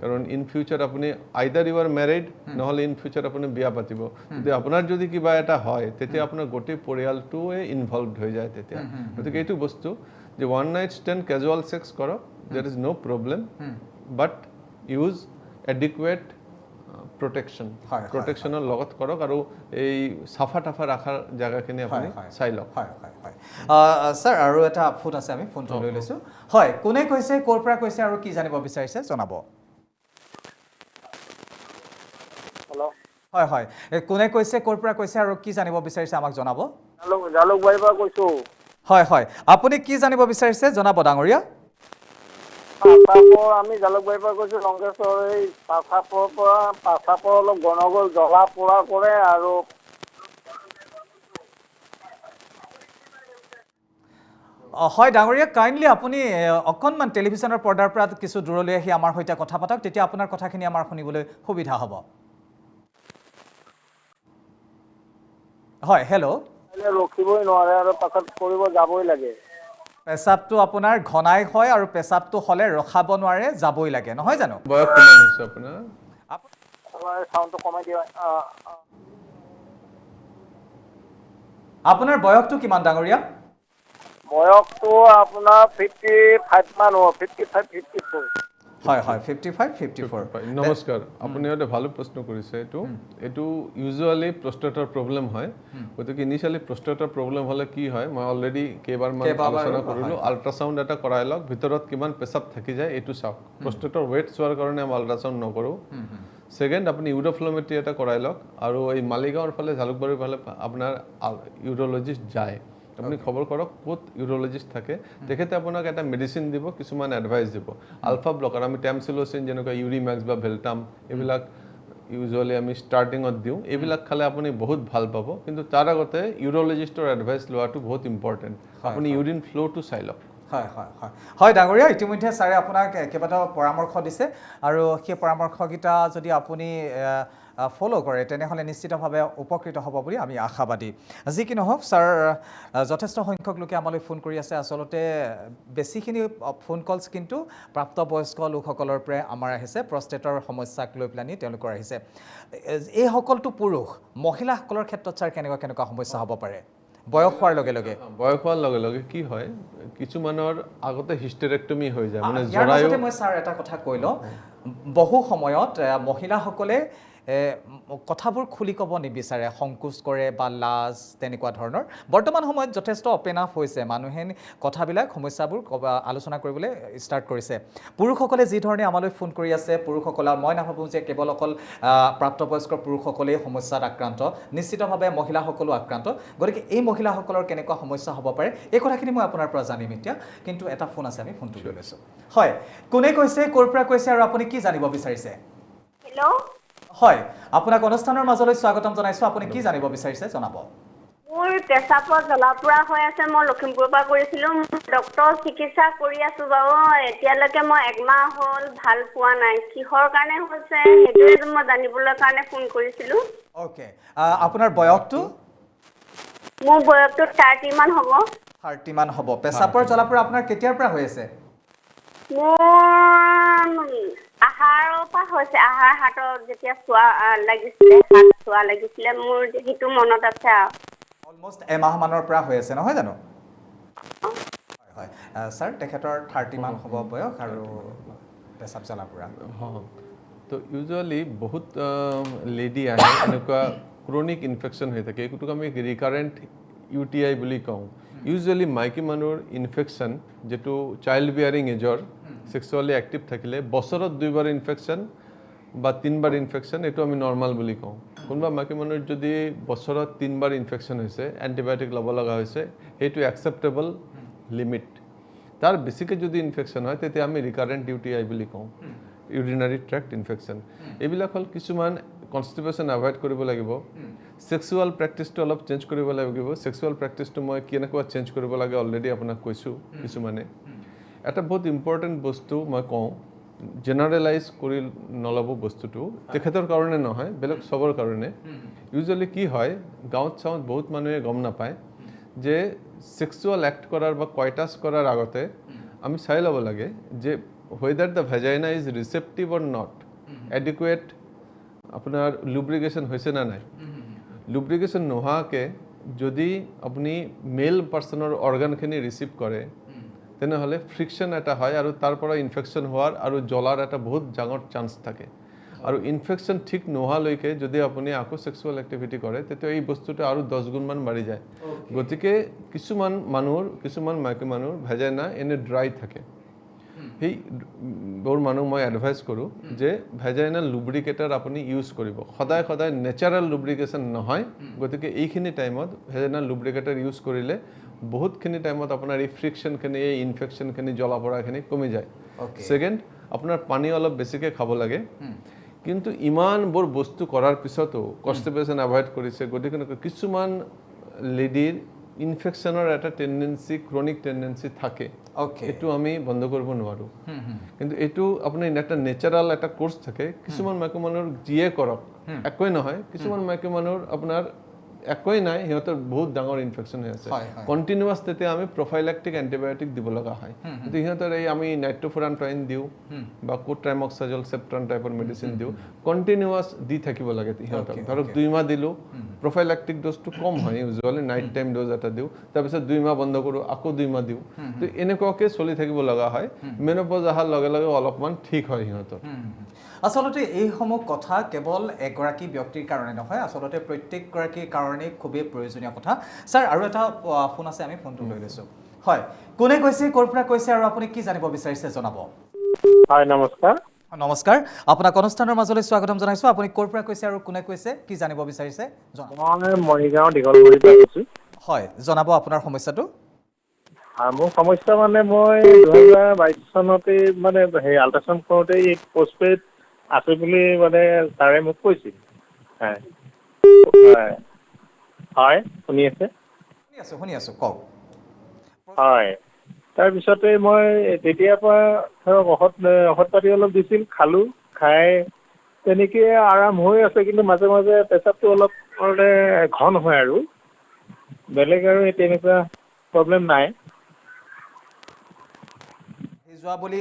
কাৰণ ইন ফিউচাৰ আপুনি আইদাৰ ইউ আৰ মেৰিড নহ'লে ইন ফিউচাৰ আপুনি বিয়া পাতিব যদি আপোনাৰ যদি কিবা এটা হয় তেতিয়া আপোনাৰ গোটেই পৰিয়ালটোৱে ইনভলভড হৈ যায় তেতিয়া গতিকে এইটো বস্তু যে one night stand casual sex কৰক there is no' problem but use adequate protection হয়, প্ৰটেকশ্যনৰ লগত কৰক আৰু এই চাফা টাফা ৰখাৰ জেগাখিনি আপুনি চাই লওক হয় হয় হয় ছাৰ আৰু এটা ফোন আছে আমি ফোনটো লৈ লৈছোঁ হয় কোনে কৈছে ক'ৰ পৰা কৈছে আৰু কি জানিব বিচাৰিছে জনাব হেল্ল' হয় হয় কোনে কৈছে ক'ৰ পৰা কৈছে আৰু কি জানিব বিচাৰিছে আমাক জনাব জালুকবাৰীৰ পৰা কৈছোঁ হয় হয় আপুনি কি জানিব বিচাৰিছে জনাব ডাঙৰীয়া পাচাপৰ আমি জালুকবাৰীৰ পৰা কৈছোঁ লংকেশ্বৰ এই পাচাপৰ অলপ গণগোল জ্বলা পোৰা কৰে আৰু হয় ডাঙৰীয়া কাইণ্ডলি আপুনি অকণমান টেলিভিশ্যনৰ পৰ্দাৰ পৰা কিছু দূৰলৈ আহি আমাৰ সৈতে কথা পাতক তেতিয়া আপোনাৰ কথাখিনি আমাৰ শুনিবলৈ সুবিধা হ'ব হয় হেল্ল' ৰখিবই নোৱাৰে আৰু পাছত কৰিব যাবই লাগে পেচাবটো আপোনাৰ ঘনাই হয় আৰু পেচাবটো হ'লে ৰখাব নোৱাৰে যাবই লাগে নহয় জানো বয়স কিমান হৈছে আপোনাৰ চাউণ্ডটো কমাই দিয়া আপোনাৰ বয়সটো কিমান ডাঙৰীয়া বয়সটো আপোনাৰ 55 মান হ'ব 55 54 হয় হয় 55 54 নমস্কাৰ আপুনি এটা ভাল প্ৰশ্ন কৰিছে এইটো ইউজুৱেলি প্ৰষ্টেটৰ প্ৰব্লেম হয় গতিকে ইনিচিয়েলি প্ৰষ্টেটৰ প্ৰব্লেম হ'লে কি হয় মই অলৰেডি কেইবাৰমান আলোচনা কৰিলোঁ আল্ট্ৰাচাউণ্ড এটা কৰাই লওক ভিতৰত কিমান পেচাব থাকি যায় এইটো চাওক প্ৰষ্টেটৰ ৱেট চোৱাৰ কাৰণে আমি আল্ট্ৰাচাউণ্ড নকৰোঁ ছেকেণ্ড আপুনি ইউৰোফ্ল'মেট্ৰি এটা কৰাই লওক আৰু এই মালিগাঁৱৰ ফালে জালুকবাৰীৰ ফালে আপোনাৰ ইউৰ'লজিষ্ট যায় আপুনি খবৰ কৰক ক'ত ইউৰ'লজিষ্ট থাকে তেখেতে আপোনাক এটা মেডিচিন দিব কিছুমান এডভাইচ দিব আলফা ব্লকাৰ আমি টেমচিলোচিন যেনেকুৱা ইউৰিমেক্স বা ভেলটাম এইবিলাক ইউজুৱেলি আমি ষ্টাৰ্টিঙত দিওঁ এইবিলাক খালে আপুনি বহুত ভাল পাব কিন্তু তাৰ আগতে ইউৰ'লজিষ্টৰ এডভাইচ লোৱাটো বহুত ইম্পৰ্টেণ্ট আপুনি ইউৰিন ফ্ল'টো চাই লওক হয় হয় হয় হয় ডাঙৰীয়া ইতিমধ্যে ছাৰে আপোনাক কেইবাটাও পৰামৰ্শ দিছে আৰু সেই পৰামৰ্শকেইটা যদি আপুনি ফ'ল' কৰে তেনেহ'লে নিশ্চিতভাৱে উপকৃত হ'ব বুলি আমি আশাবাদী যি কি নহওক ছাৰ যথেষ্ট সংখ্যক লোকে আমালৈ ফোন কৰি আছে আচলতে বেছিখিনি ফোন কলছ কিন্তু প্ৰাপ্তবয়স্ক লোকসকলৰ পৰাই আমাৰ আহিছে প্ৰষ্টেটৰ সমস্যাক লৈ পেলানি তেওঁলোকৰ আহিছে এইসকলটো পুৰুষ মহিলাসকলৰ ক্ষেত্ৰত ছাৰ কেনেকুৱা সমস্যা হ'ব পাৰে বয়স হোৱাৰ লগে লগে কি হয় কিছুমানৰ আগতে হিষ্টেৰেক্টমি হৈ যায় মানে ইয়াৰ মাজতে মই ছাৰ এটা কথা কৈ লওঁ বহু সময়ত মহিলাসকলে কথাবোৰ খুলি ক'ব নিবিচাৰে সংকোচ কৰে বা লাজ তেনেকুৱা ধৰণৰ বৰ্তমান সময়ত যথেষ্ট অপেন আপ হৈছে মানুহে কথাবিলাক সমস্যাবোৰ আলোচনা কৰিবলৈ ষ্টাৰ্ট কৰিছে পুৰুষসকলে যি ধৰণে আমালৈ ফোন কৰি আছে পুৰুষসকলে মই নাভাবোঁ যে কেৱল অকল প্ৰাপ্তবয়স্ক পুৰুষসকলেই সমস্যাত আক্ৰান্ত নিশ্চিতভাৱে মহিলাসকলো আক্ৰান্ত গতিকে এই মহিলাসকলৰ কেনেকুৱা সমস্যা হ'ব পাৰে এই কথাখিনি মই আপোনাৰ পৰা জানিম এতিয়া কিন্তু এটা ফোন আছে আমি ফোনটো লৈ লৈছোঁ হয় কোনে কৈছে ক'ৰ পৰা কৈছে আৰু আপুনি কি জানিব বিচাৰিছে হেল্ল' হয় আপোনাক অনুষ্ঠানৰ মাজলৈ স্বাগতম জনাইছোঁ আপুনি কি জানিব বিচাৰিছে জনাব মোৰ পেচাবত জ্বলা-পোৰা হৈ আছে মই লখিমপুৰৰ পৰা কৰিছিলোঁ ডক্টৰ চিকিৎসা কৰি আছোঁ বাৰু এতিয়ালৈকে মই একমাহ হ'ল ভাল পোৱা নাই কিহৰ কাৰণে হৈছে সেইটোৱে মই জানিবলৈ কাৰণে ফোন কৰিছিলোঁ অ'কে আপোনাৰ বয়সটো মোৰ বয়সটো 30 মান হ'ব 30 মান হ'ব পেচাবৰ জ্বলা-পোৰা আপোনাৰ কেতিয়াৰ পৰা হৈ আছে মোৰ আহাৰৰ পৰা হৈছে আহাৰ হাতত যেতিয়া চোৱা লাগিছিলে হাত চোৱা লাগিছিলে মোৰ সেইটো মনত আছে আৰু অলমষ্ট এমাহ মানৰ পৰা হৈ আছে নহয় জানো হয় ছাৰ তেখেতৰ 30 মান হ'ব বয়স আৰু পেচাব জ্বলা-পোৰা তো ইউজুৱেলি বহুত লেডি আহে এনেকুৱা ক্ৰনিক ইনফেকশ্যন হৈ থাকে এইটোক আমি ৰিকাৰেণ্ট UTI বুলি কওঁ ইউজুৱেলি মাইকী মানুহৰ ইনফেকশ্যন যিটো চাইল্ড বিয়াৰিং এজৰ সেক্সুৱেলি এক্টিভ থাকিলে বছৰত 2বাৰ ইনফেকশ্যন বা 3বাৰ ইনফেকশ্যন এইটো আমি নৰ্মাল বুলি কওঁ কোনোবা মাইকী মানুহৰ যদি বছৰত 3বাৰ ইনফেকশ্যন হৈছে এণ্টিবায়'টিক ল'ব লগা হৈছে সেইটো একচেপ্টেবল লিমিট তাৰ বেছিকৈ যদি ইনফেকশ্যন হয় তেতিয়া আমি ৰিকাৰেণ্ট UTI বুলি কওঁ ইউৰিনাৰী ট্ৰেক্ট ইনফেকশ্যন এইবিলাক হ'ল কিছুমান কনষ্টিপেশ্যন এভইড কৰিব লাগিব সেক্সুৱেল প্ৰেক্টিছটো অলপ চেঞ্জ কৰিব লাগিব সেক্সুৱেল প্ৰেক্টিছটো মই কেনেকুৱা চেঞ্জ কৰিব লাগে অলৰেডি আপোনাক কৈছোঁ কিছুমানে এটা বহুত ইম্পৰ্টেণ্ট বস্তু মই কওঁ জেনাৰেলাইজ কৰি নল'ব বস্তুটো তেখেতৰ কাৰণে নহয় বেলেগ চবৰ কাৰণে ইউজুৱেলি কি হয় গাঁৱত চাওঁত বহুত মানুহে গম নাপায় যে সেক্সুৱেল এক্ট কৰাৰ বা কয়টাছ কৰাৰ আগতে আমি চাই ল'ব লাগে যে whether the vagina is receptive or not adequate আপোনাৰ লুব্ৰিকেশ্যন হৈছে না নাই লুব্ৰিকেশ্যন নোহোৱাকৈ যদি আপুনি মেল পাৰ্চনৰ অৰ্গানখিনি ৰিচিভ কৰে তেনেহ'লে ফ্ৰিকশ্যন এটা হয় আৰু তাৰ পৰা ইনফেকশ্যন হোৱাৰ আৰু জ্বলাৰ এটা বহুত ডাঙৰ চান্স থাকে আৰু ইনফেকশ্যন ঠিক নোহোৱালৈকে যদি আপুনি আকৌ সেক্সুৱেল এক্টিভিটি কৰে তেতিয়া এই বস্তুটো আৰু 10 গুণমান বাঢ়ি যায় গতিকে কিছুমান মাইকী মানুহৰ ভেজাইনা এনে ড্ৰাই থাকে সেই বৰ মানুহ মই এডভাইচ কৰোঁ যে ভেজাইনাল লুব্ৰিকেটাৰ আপুনি ইউজ কৰিব সদায় নেচাৰেল লুব্ৰিকেশ্যন নহয় গতিকে এইখিনি টাইমত ভেজাইনাল লুব্ৰিকেটাৰ ইউজ কৰিলে বহুতখিনি টাইমত আপোনাৰ এই ফ্ৰিকশ্যনখিনি এই ইনফেকশ্যনখিনি জ্বলা পৰাখিনি কমি যায় ছেকেণ্ড আপোনাৰ পানী অলপ বেছিকৈ খাব লাগে কিন্তু ইমানবোৰ বস্তু কৰাৰ পিছতো কনষ্টিপেশ্যন এভইড কৰিছে গতিকে কিছুমান লেডিৰ ইনফেকশ্যনৰ এটা টেণ্ডেঞ্চি ক্ৰনিক টেণ্ডেঞ্চি থাকে এইটো আমি বন্ধ কৰিব নোৱাৰোঁ কিন্তু এইটো আপোনাৰ এটা নেচাৰেল এটা কোৰ্চ থাকে কিছুমান মাইকী মানুহৰ যিয়ে কৰক একোৱেই নহয় কিছুমান মাইকী মানুহৰ আপোনাৰ একোৱেই নাই সিহঁতৰ বহুত ডাঙৰ ইনফেকশ্যন হৈ আছে কণ্টিনিউৱাছ তেতিয়া আমি প্ৰফাইলেক্টিক এণ্টিবায়'টিক দিব লগা হয় কিন্তু সিহঁতৰ এই আমি নাইট্ৰ'ফুৰাণ্টইন দিওঁ বা কোট্ৰাইমক্সাজল চেপ্ট্ৰান টাইপৰ মেডিচিন দিওঁ কণ্টিনিউৱাছ দি থাকিব লাগে সিহঁতক ধৰক 2 মাহ দিলোঁ প্ৰফাইলেক্টিক ড'জটো কম হয় ইউজুৱেলি নাইট টাইম ড'জ এটা দিওঁ তাৰপিছত 2 মাহ বন্ধ কৰোঁ আকৌ 2 মাহ দিওঁ তো এনেকুৱাকৈ চলি থাকিব লগা হয় মেন'পজ অহাৰ লগে লগে অলপমান ঠিক হয় সিহঁতৰ আচলতে এইসমূহ কথা কেৱল এগৰাকী ব্যক্তিৰ কাৰণে নহয় আচলতে প্ৰত্যেকগৰাকীৰ কাৰণে খুবেই প্ৰয়োজনীয় কথা ছাৰ আৰু এটা ফোন আছে আমি ফোনটো লৈ লৈছোঁ হয় কোনে কৈছে ক'ৰ পৰা কৈছে আৰু আপুনি কি জানিব বিচাৰিছে জনাব হয় নমস্কাৰ নমস্কাৰ আপোনাক অনুষ্ঠানৰ মাজলৈ স্বাগতম জনাইছোঁ আপুনি ক'ৰ পৰা কৈছে আৰু কোনে কৈছে কি জানিব বিচাৰিছে মই মৰিগাঁও দীঘলগুৰিৰ পৰা কৈছোঁ হয় জনাব আপোনাৰ সমস্যাটো মোৰ সমস্যা মানে মই 2022 চনতে মানে সেই আল্ট্ৰাচাউণ্ড কৰোঁতে এই পষ্টপেইড আছে বুলি মানে ছাৰে মোক কৈছিল হয় শুনি আছে শুনি আছোঁ কওক হয় তাৰপিছতে মই তেতিয়াৰ পৰা ধৰক ঔষধ পাতি অলপ দিছিল খালোঁ খাই তেনেকৈ আৰাম হৈ আছে কিন্তু মাজে মাজে পেচাবটো অলপ মানে ঘন হয় আৰু বেলেগ আৰু তেনেকুৱা প্ৰব্লেম নাই যোৱা বুলি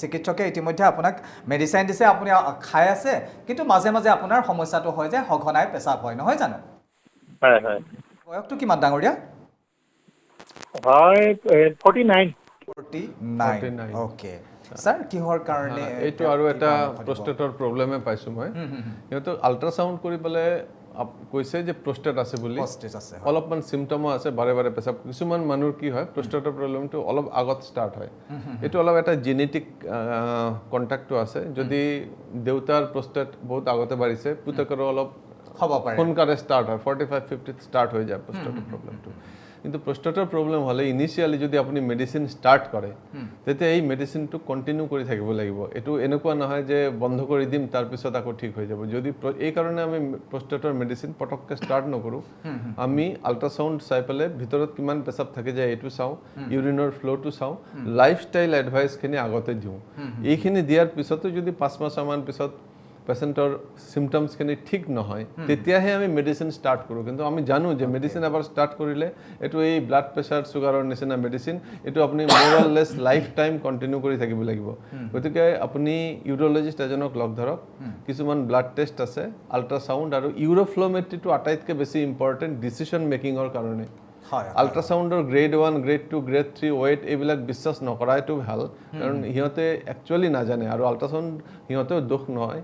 চিকিৎসকে ইতিমধ্যে আপোনাক মেডিচাইন দিছে আপুনি খাই আছে কিন্তু মাজে মাজে আপোনাৰ সমস্যাটো হয় যে সঘনাই পেচাব হয় নহয় জানো হয় হয় বয়সটো কিমান ডাঙৰীয়া হয় 49 অ'কে ছাৰ কিহৰ কাৰণে এইটো আৰু এটা প্ৰষ্টেটৰ প্ৰব্লেমে পাইছোঁ মই সিহঁতক আল্ট্ৰাচাউণ্ড কৰি পেলাই কৈছে যে প্ৰষ্টেট আছে বুলি অলপমান চিমটমো আছে বাৰে বাৰে পেচাব কিছুমান মানুহৰ কি হয় প্ৰষ্টেটৰ প্ৰব্লেমটো অলপ আগত ষ্টাৰ্ট হয় এইটো অলপ এটা জেনেটিক কণ্টেক্টটো আছে যদি দেউতাৰ প্ৰষ্টেট বহুত আগতে বাঢ়িছে পুতেকৰো অলপ সোনকালে ষ্টাৰ্ট হয় 45-50 ষ্টাৰ্ট হৈ যায় প্ৰষ্টেটৰ প্ৰব্লেমটো কিন্তু প্ৰষ্টেটৰ প্ৰব্লেম হ'লে ইনিচিয়েলি যদি আপুনি মেডিচিন ষ্টাৰ্ট কৰে তেতিয়া এই মেডিচিনটো কণ্টিনিউ কৰি থাকিব লাগিব এইটো এনেকুৱা নহয় যে বন্ধ কৰি দিম তাৰপিছত আকৌ ঠিক হৈ যাব যদি এই কাৰণে আমি প্ৰষ্টেটৰ মেডিচিন পটককৈ ষ্টাৰ্ট নকৰোঁ আমি আল্ট্ৰাচাউণ্ড চাই পেলাই ভিতৰত কিমান পেচাব থাকে যায় এইটো চাওঁ ইউৰিনৰ ফ্ল'টো চাওঁ লাইফষ্টাইল এডভাইচখিনি আগতে দিওঁ এইখিনি দিয়াৰ পিছতো যদি 5 মাহমান পিছত পেচেণ্টৰ চিমটমছখিনি ঠিক নহয় তেতিয়াহে আমি মেডিচিন ষ্টাৰ্ট কৰোঁ কিন্তু আমি জানো যে মেডিচিন এবাৰ ষ্টাৰ্ট কৰিলে এইটো এই ব্লাড প্ৰেছাৰ চুগাৰৰ নিচিনা মেডিচিন এইটো আপুনি মোৰলেছ লাইফ টাইম কণ্টিনিউ কৰি থাকিব লাগিব গতিকে আপুনি ইউৰলজিষ্ট এজনক লগ ধৰক কিছুমান ব্লাড টেষ্ট আছে আল্ট্ৰাচাউণ্ড আৰু ইউৰোফ্ল'মেট্ৰিটো আটাইতকৈ বেছি ইম্পৰ্টেণ্ট ডিচিশ্যন মেকিঙৰ কাৰণে আল্ট্ৰাচাউণ্ডৰ গ্ৰেড 1 গ্ৰেড 2 গ্ৰেড 3 ৱেইট এইবিলাক বিশ্বাস নকৰাইটো ভাল কাৰণ সিহঁতে একচুৱেলি নাজানে আৰু আল্ট্ৰাচাউণ্ড সিহঁতেও দুখ নহয়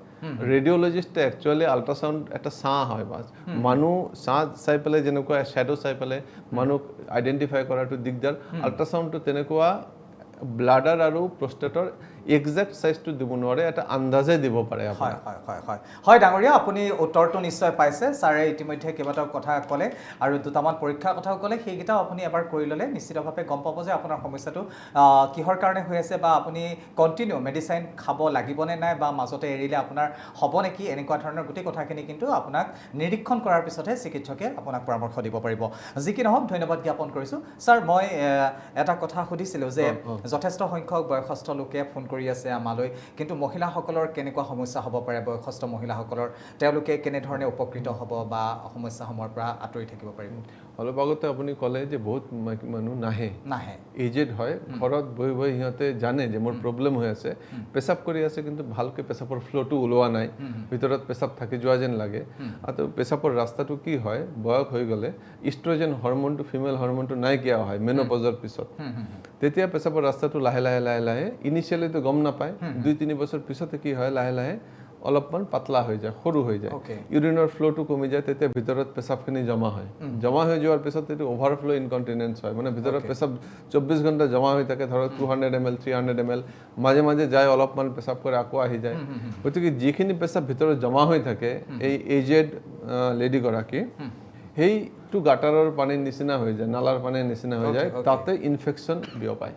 ৰেডিঅ'লজিষ্টে একচুৱেলি আল্ট্ৰাচাউণ্ড এটা চাহ হয় বাছ মানুহ চাহ চাই পেলাই যেনেকুৱা শ্বেডো চাই পেলাই মানুহক আইডেণ্টিফাই কৰাটো দিগদাৰ আল্ট্ৰাচাউণ্ডটো তেনেকুৱা ব্লাডাৰ আৰু প্ৰষ্টেটৰ এক্সাক্ট সাইজটো দিব নোৱাৰে এটা আন্দাজে দিব পাৰে হয় হয় হয় হয় হয় ডাঙৰীয়া আপুনি উত্তৰটো নিশ্চয় পাইছে ছাৰে ইতিমধ্যে কেইবাটাও কথা ক'লে আৰু দুটামান পৰীক্ষাৰ কথাও ক'লে সেইকেইটাও আপুনি এবাৰ কৰি ল'লে নিশ্চিতভাৱে গম পাব যে আপোনাৰ সমস্যাটো কিহৰ কাৰণে হৈ আছে বা আপুনি কণ্টিনিউ মেডিচাইন খাব লাগিবনে নাই বা মাজতে এৰিলে আপোনাৰ হ'ব নেকি এনেকুৱা ধৰণৰ গোটেই কথাখিনি কিন্তু আপোনাক নিৰীক্ষণ কৰাৰ পিছতহে চিকিৎসকে আপোনাক পৰামৰ্শ দিব পাৰিব যি কি নহওক ধন্যবাদ জ্ঞাপন কৰিছোঁ ছাৰ মই এটা কথা সুধিছিলোঁ যে যথেষ্ট সংখ্যক বয়সস্থ লোকে ফোন কৰি কৰি আছে আমালৈ কিন্তু মহিলাসকলৰ কেনেকুৱা সমস্যা হ'ব পাৰে বয়সস্থ মহিলাসকলৰ তেওঁলোকে কেনেধৰণে উপকৃত হ'ব বা সমস্যাসমূহৰ পৰা আঁতৰি থাকিব পাৰিব অলপ আগতে আপুনি ক'লে যে বহুত মানুহ নাহে এজেড হয় ঘৰত বহি বহি সিহঁতে জানে যে মোৰ প্ৰব্লেম হৈ আছে পেচাব কৰি আছে কিন্তু ভালকৈ পেচাবৰ ফ্ল'টো ওলোৱা নাই ভিতৰত পেচাব থাকি যোৱা যেন লাগে আৰু পেচাবৰ ৰাস্তাটো কি হয় বয়স হৈ গ'লে ইষ্ট্ৰজেন হৰমনটো ফিমেল হৰমনটো নাইকিয়া হয় মেনোপজৰ পিছত তেতিয়া পেচাবৰ ৰাস্তাটো লাহে লাহে লাহে লাহে ইনিচিয়েলিটো গম নাপায় 2-3 বছৰ পিছতে কি হয় লাহে লাহে অলপমান পাতলা হৈ যায় সৰু হৈ যায় ইউৰিনৰ ফ্ল'টো কমি যায় তেতিয়া ভিতৰত পেচাবখিনি জমা হয় জমা হৈ যোৱাৰ পিছত এইটো অভাৰফ্ল' ইনকণ্টিনেন্স হয় মানে ভিতৰত পেচাব 24 ঘণ্টা জমা হৈ থাকে ধৰক 200 ml 300 ml মাজে মাজে যায় অলপমান পেচাব কৰি আকৌ আহি যায় গতিকে যিখিনি পেচাব ভিতৰত জমা হৈ থাকে এই এজেড লেডিগৰাকী সেইটো গাটাৰৰ পানীৰ নিচিনা হৈ যায় নালাৰ পানীৰ নিচিনা হৈ যায় তাতে ইনফেকশ্যন বিয়পায়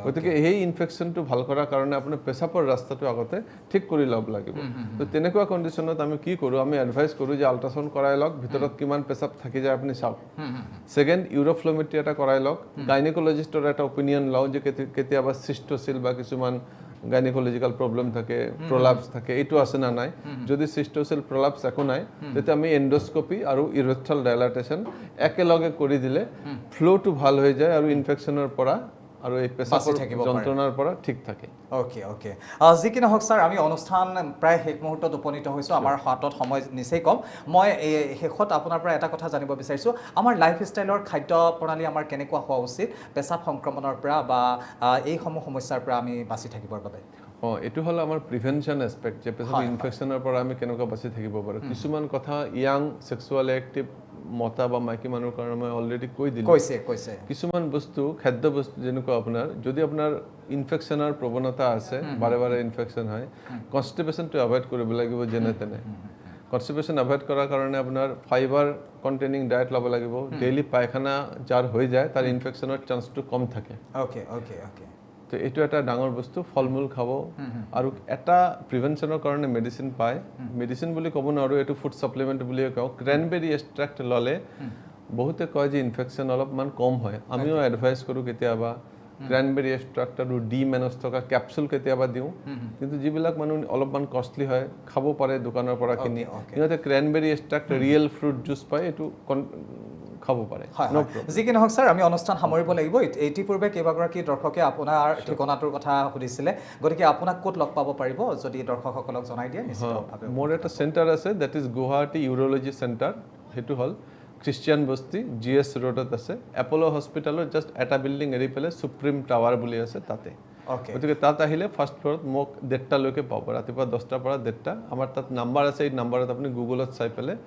গতিকে সেই ইনফেকশ্যনটো ভাল কৰাৰ কাৰণে আপোনাৰ পেচাবৰ ৰাস্তাটো আগতে ঠিক কৰি ল'ব লাগিব তো তেনেকুৱা কণ্ডিশ্যনত আমি কি কৰোঁ আমি এডভাইচ কৰোঁ যে আল্ট্ৰাচাউণ্ড কৰাই লওক ভিতৰত কিমান পেচাব থাকি যায় আপুনি চাওক ছেকেণ্ড ইউৰোফ্ল'মেট্ৰি এটা কৰাই লওক গাইনেকলজিষ্টৰ এটা অপিনিয়ন লওঁ যে কেতিয়াবা চিষ্ট'চিল বা কিছুমান গাইনেকলজিক্যাল প্ৰব্লেম থাকে প্ৰলাপছ থাকে এইটো আছে না নাই যদি চিষ্ট'চিল প্ৰলাপছ একো নাই তেতিয়া আমি এণ্ডোস্কপি আৰু ইউৰেথ্ৰাল ডাইলাটেশ্যন একেলগে কৰি দিলে ফ্ল'টো ভাল হৈ যায় আৰু ইনফেকশ্যনৰ পৰা আৰু এই পেচাবৰ যন্ত্ৰণাৰ পৰা ঠিক থাকে ওকে যি কি নহওক ছাৰ আমি অনুষ্ঠান প্ৰায় শেষ মুহূৰ্তত উপনীত হৈছোঁ আমাৰ হাতত সময় নিচেই কম মই শেষত আপোনাৰ পৰা এটা কথা জানিব বিচাৰিছোঁ আমাৰ লাইফষ্টাইলৰ খাদ্য প্ৰণালী আমাৰ কেনেকুৱা হোৱা উচিত পেচাব সংক্ৰমণৰ পৰা বা এইসমূহ সমস্যাৰ পৰা আমি বাচি থাকিবৰ বাবে এইটো হ'ল আমাৰ প্ৰিভেনশ্যন এছপেক্ট যে পেচাব ইনফেকশ্যনৰ পৰা আমি কেনেকুৱা বাচি থাকিব পাৰোঁ কিছুমান কথা য়াং ছেক্সুৱেল এক্টিভ মতা বা মাইকী মানুহৰ কাৰণে মই অলৰেডি কৈ দিলোঁ কৈছে কিছুমান বস্তু খাদ্য বস্তু যেনেকুৱা আপোনাৰ যদি আপোনাৰ ইনফেকশ্যনৰ প্ৰৱণতা আছে বাৰে বাৰে ইনফেকশ্যন হয় কনষ্টিপেশ্যনটো এভইড কৰিব লাগিব যেনে তেনে কনষ্টিপেশ্যন এভইড কৰাৰ কাৰণে আপোনাৰ ফাইবাৰ কণ্টেইনিং ডায়েট ল'ব লাগিব ডেইলি পায়খানা যাৰ হৈ যায় তাৰ ইনফেকশ্যনৰ চান্সটো কম থাকে ওকে তো এইটো এটা ডাঙৰ বস্তু ফল মূল খাব আৰু এটা প্ৰিভেনশ্যনৰ কাৰণে মেডিচিন পায় মেডিচিন বুলি ক'ব নোৱাৰোঁ এইটো ফুড ছাপ্লিমেণ্ট বুলিয়ে কওঁ ক্ৰেনবেৰী এক্সট্ৰেক্ট ল'লে বহুতে কয় যে ইনফেকশ্যন অলপমান কম হয় আমিও এডভাইচ কৰোঁ কেতিয়াবা ক্ৰেনবেৰী এক্সট্ৰেক্ট আৰু ডি মেনছ থকা কেপচুল কেতিয়াবা দিওঁ কিন্তু যিবিলাক মানুহ অলপমান কষ্টলি হয় খাব পাৰে দোকানৰ পৰা কিনি সিহঁতে cranberry extract real fruit juice পায় এইটো খাব পাৰে যি কি নহওক ছাৰ আমি অনুষ্ঠান সামৰিব লাগিব ইতিপূৰ্বে কেইবাগৰাকী দৰ্শকে আপোনাৰ ঠিকনাটোৰ কথা সুধিছিলে গতিকে আপোনাক ক'ত লগ পাব পাৰিব যদি দৰ্শকসকলক জনাই দিয়ে নিশ্চিতভাৱে মোৰ এটা চেণ্টাৰ আছে that is Guwahati urology centre সেইটো হ'ল খ্ৰীষ্টিয়ান বস্তি GS ৰোডত আছে এপ'ল' হস্পিটেলৰ জাষ্ট এটা বিল্ডিং এৰি পেলাই সুপ্ৰিম টাৱাৰ বুলি আছে তাতে গতিকে তাত আহিলে ফাৰ্ষ্ট ফ্ল'ৰত মোক 1:30লৈকে পাব ৰাতিপুৱা 10টাৰ পৰা 1:30 আমাৰ তাত নাম্বাৰ আছে এই নাম্বাৰত আপুনি গুগলত চাই পেলাই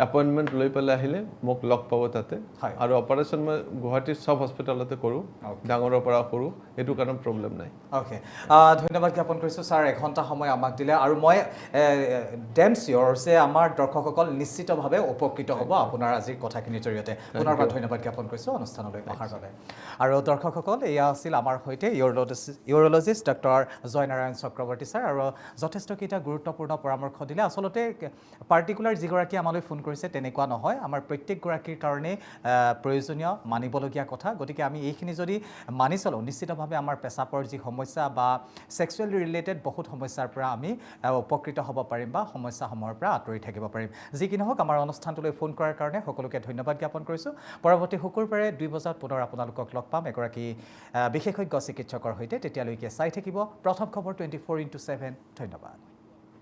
এপইণ্টমেণ্ট লৈ পেলাই আহিলে মোক লগ পাব তাতে আৰু অপাৰেশ্যন মই গুৱাহাটীৰ চব হস্পিটেলতে কৰোঁ ডাঙৰৰ পৰা সৰু এইটো কাৰণে প্ৰব্লেম নাই ধন্যবাদ জ্ঞাপন কৰিছোঁ ছাৰ এঘণ্টা সময় আমাক দিলে আৰু মই ডেম চিয়'ৰ যে আমাৰ দৰ্শকসকল নিশ্চিতভাৱে উপকৃত হ'ব আপোনাৰ আজিৰ কথাখিনিৰ জৰিয়তে পুনৰবাৰ ধন্যবাদ জ্ঞাপন কৰিছোঁ অনুষ্ঠানলৈ অহাৰ বাবে আৰু দৰ্শকসকল এয়া আছিল আমাৰ সৈতে urologist doctor Joynarayan Chakraborty sir আৰু যথেষ্টকেইটা গুৰুত্বপূৰ্ণ পৰামৰ্শ দিলে আচলতে পাৰ্টিকুলাৰ যিগৰাকী আমালৈ ফোন কৰিছে তেনেকুৱা নহয় আমাৰ প্ৰত্যেকগৰাকীৰ কাৰণে প্ৰয়োজনীয় মানিবলগীয়া কথা গতিকে আমি এইখিনি যদি মানি চলোঁ নিশ্চিতভাৱে আমাৰ পেচাবৰ যি সমস্যা বা ছেক্সুৱেল ৰিলেটেড বহুত সমস্যাৰ পৰা আমি উপকৃত হ'ব পাৰিম বা সমস্যাসমূহৰ পৰা আঁতৰি থাকিব পাৰিম যি কি নহওক আমাৰ অনুষ্ঠানটোলৈ ফোন কৰাৰ কাৰণে সকলোকে ধন্যবাদ জ্ঞাপন কৰিছোঁ পৰৱৰ্তী শুকুৰবাৰে 2 বজাত পুনৰ আপোনালোকক লগ পাম এগৰাকী বিশেষজ্ঞ চিকিৎসকৰ সৈতে তেতিয়ালৈকে চাই থাকিব প্ৰথম খবৰ 24/7 ধন্যবাদ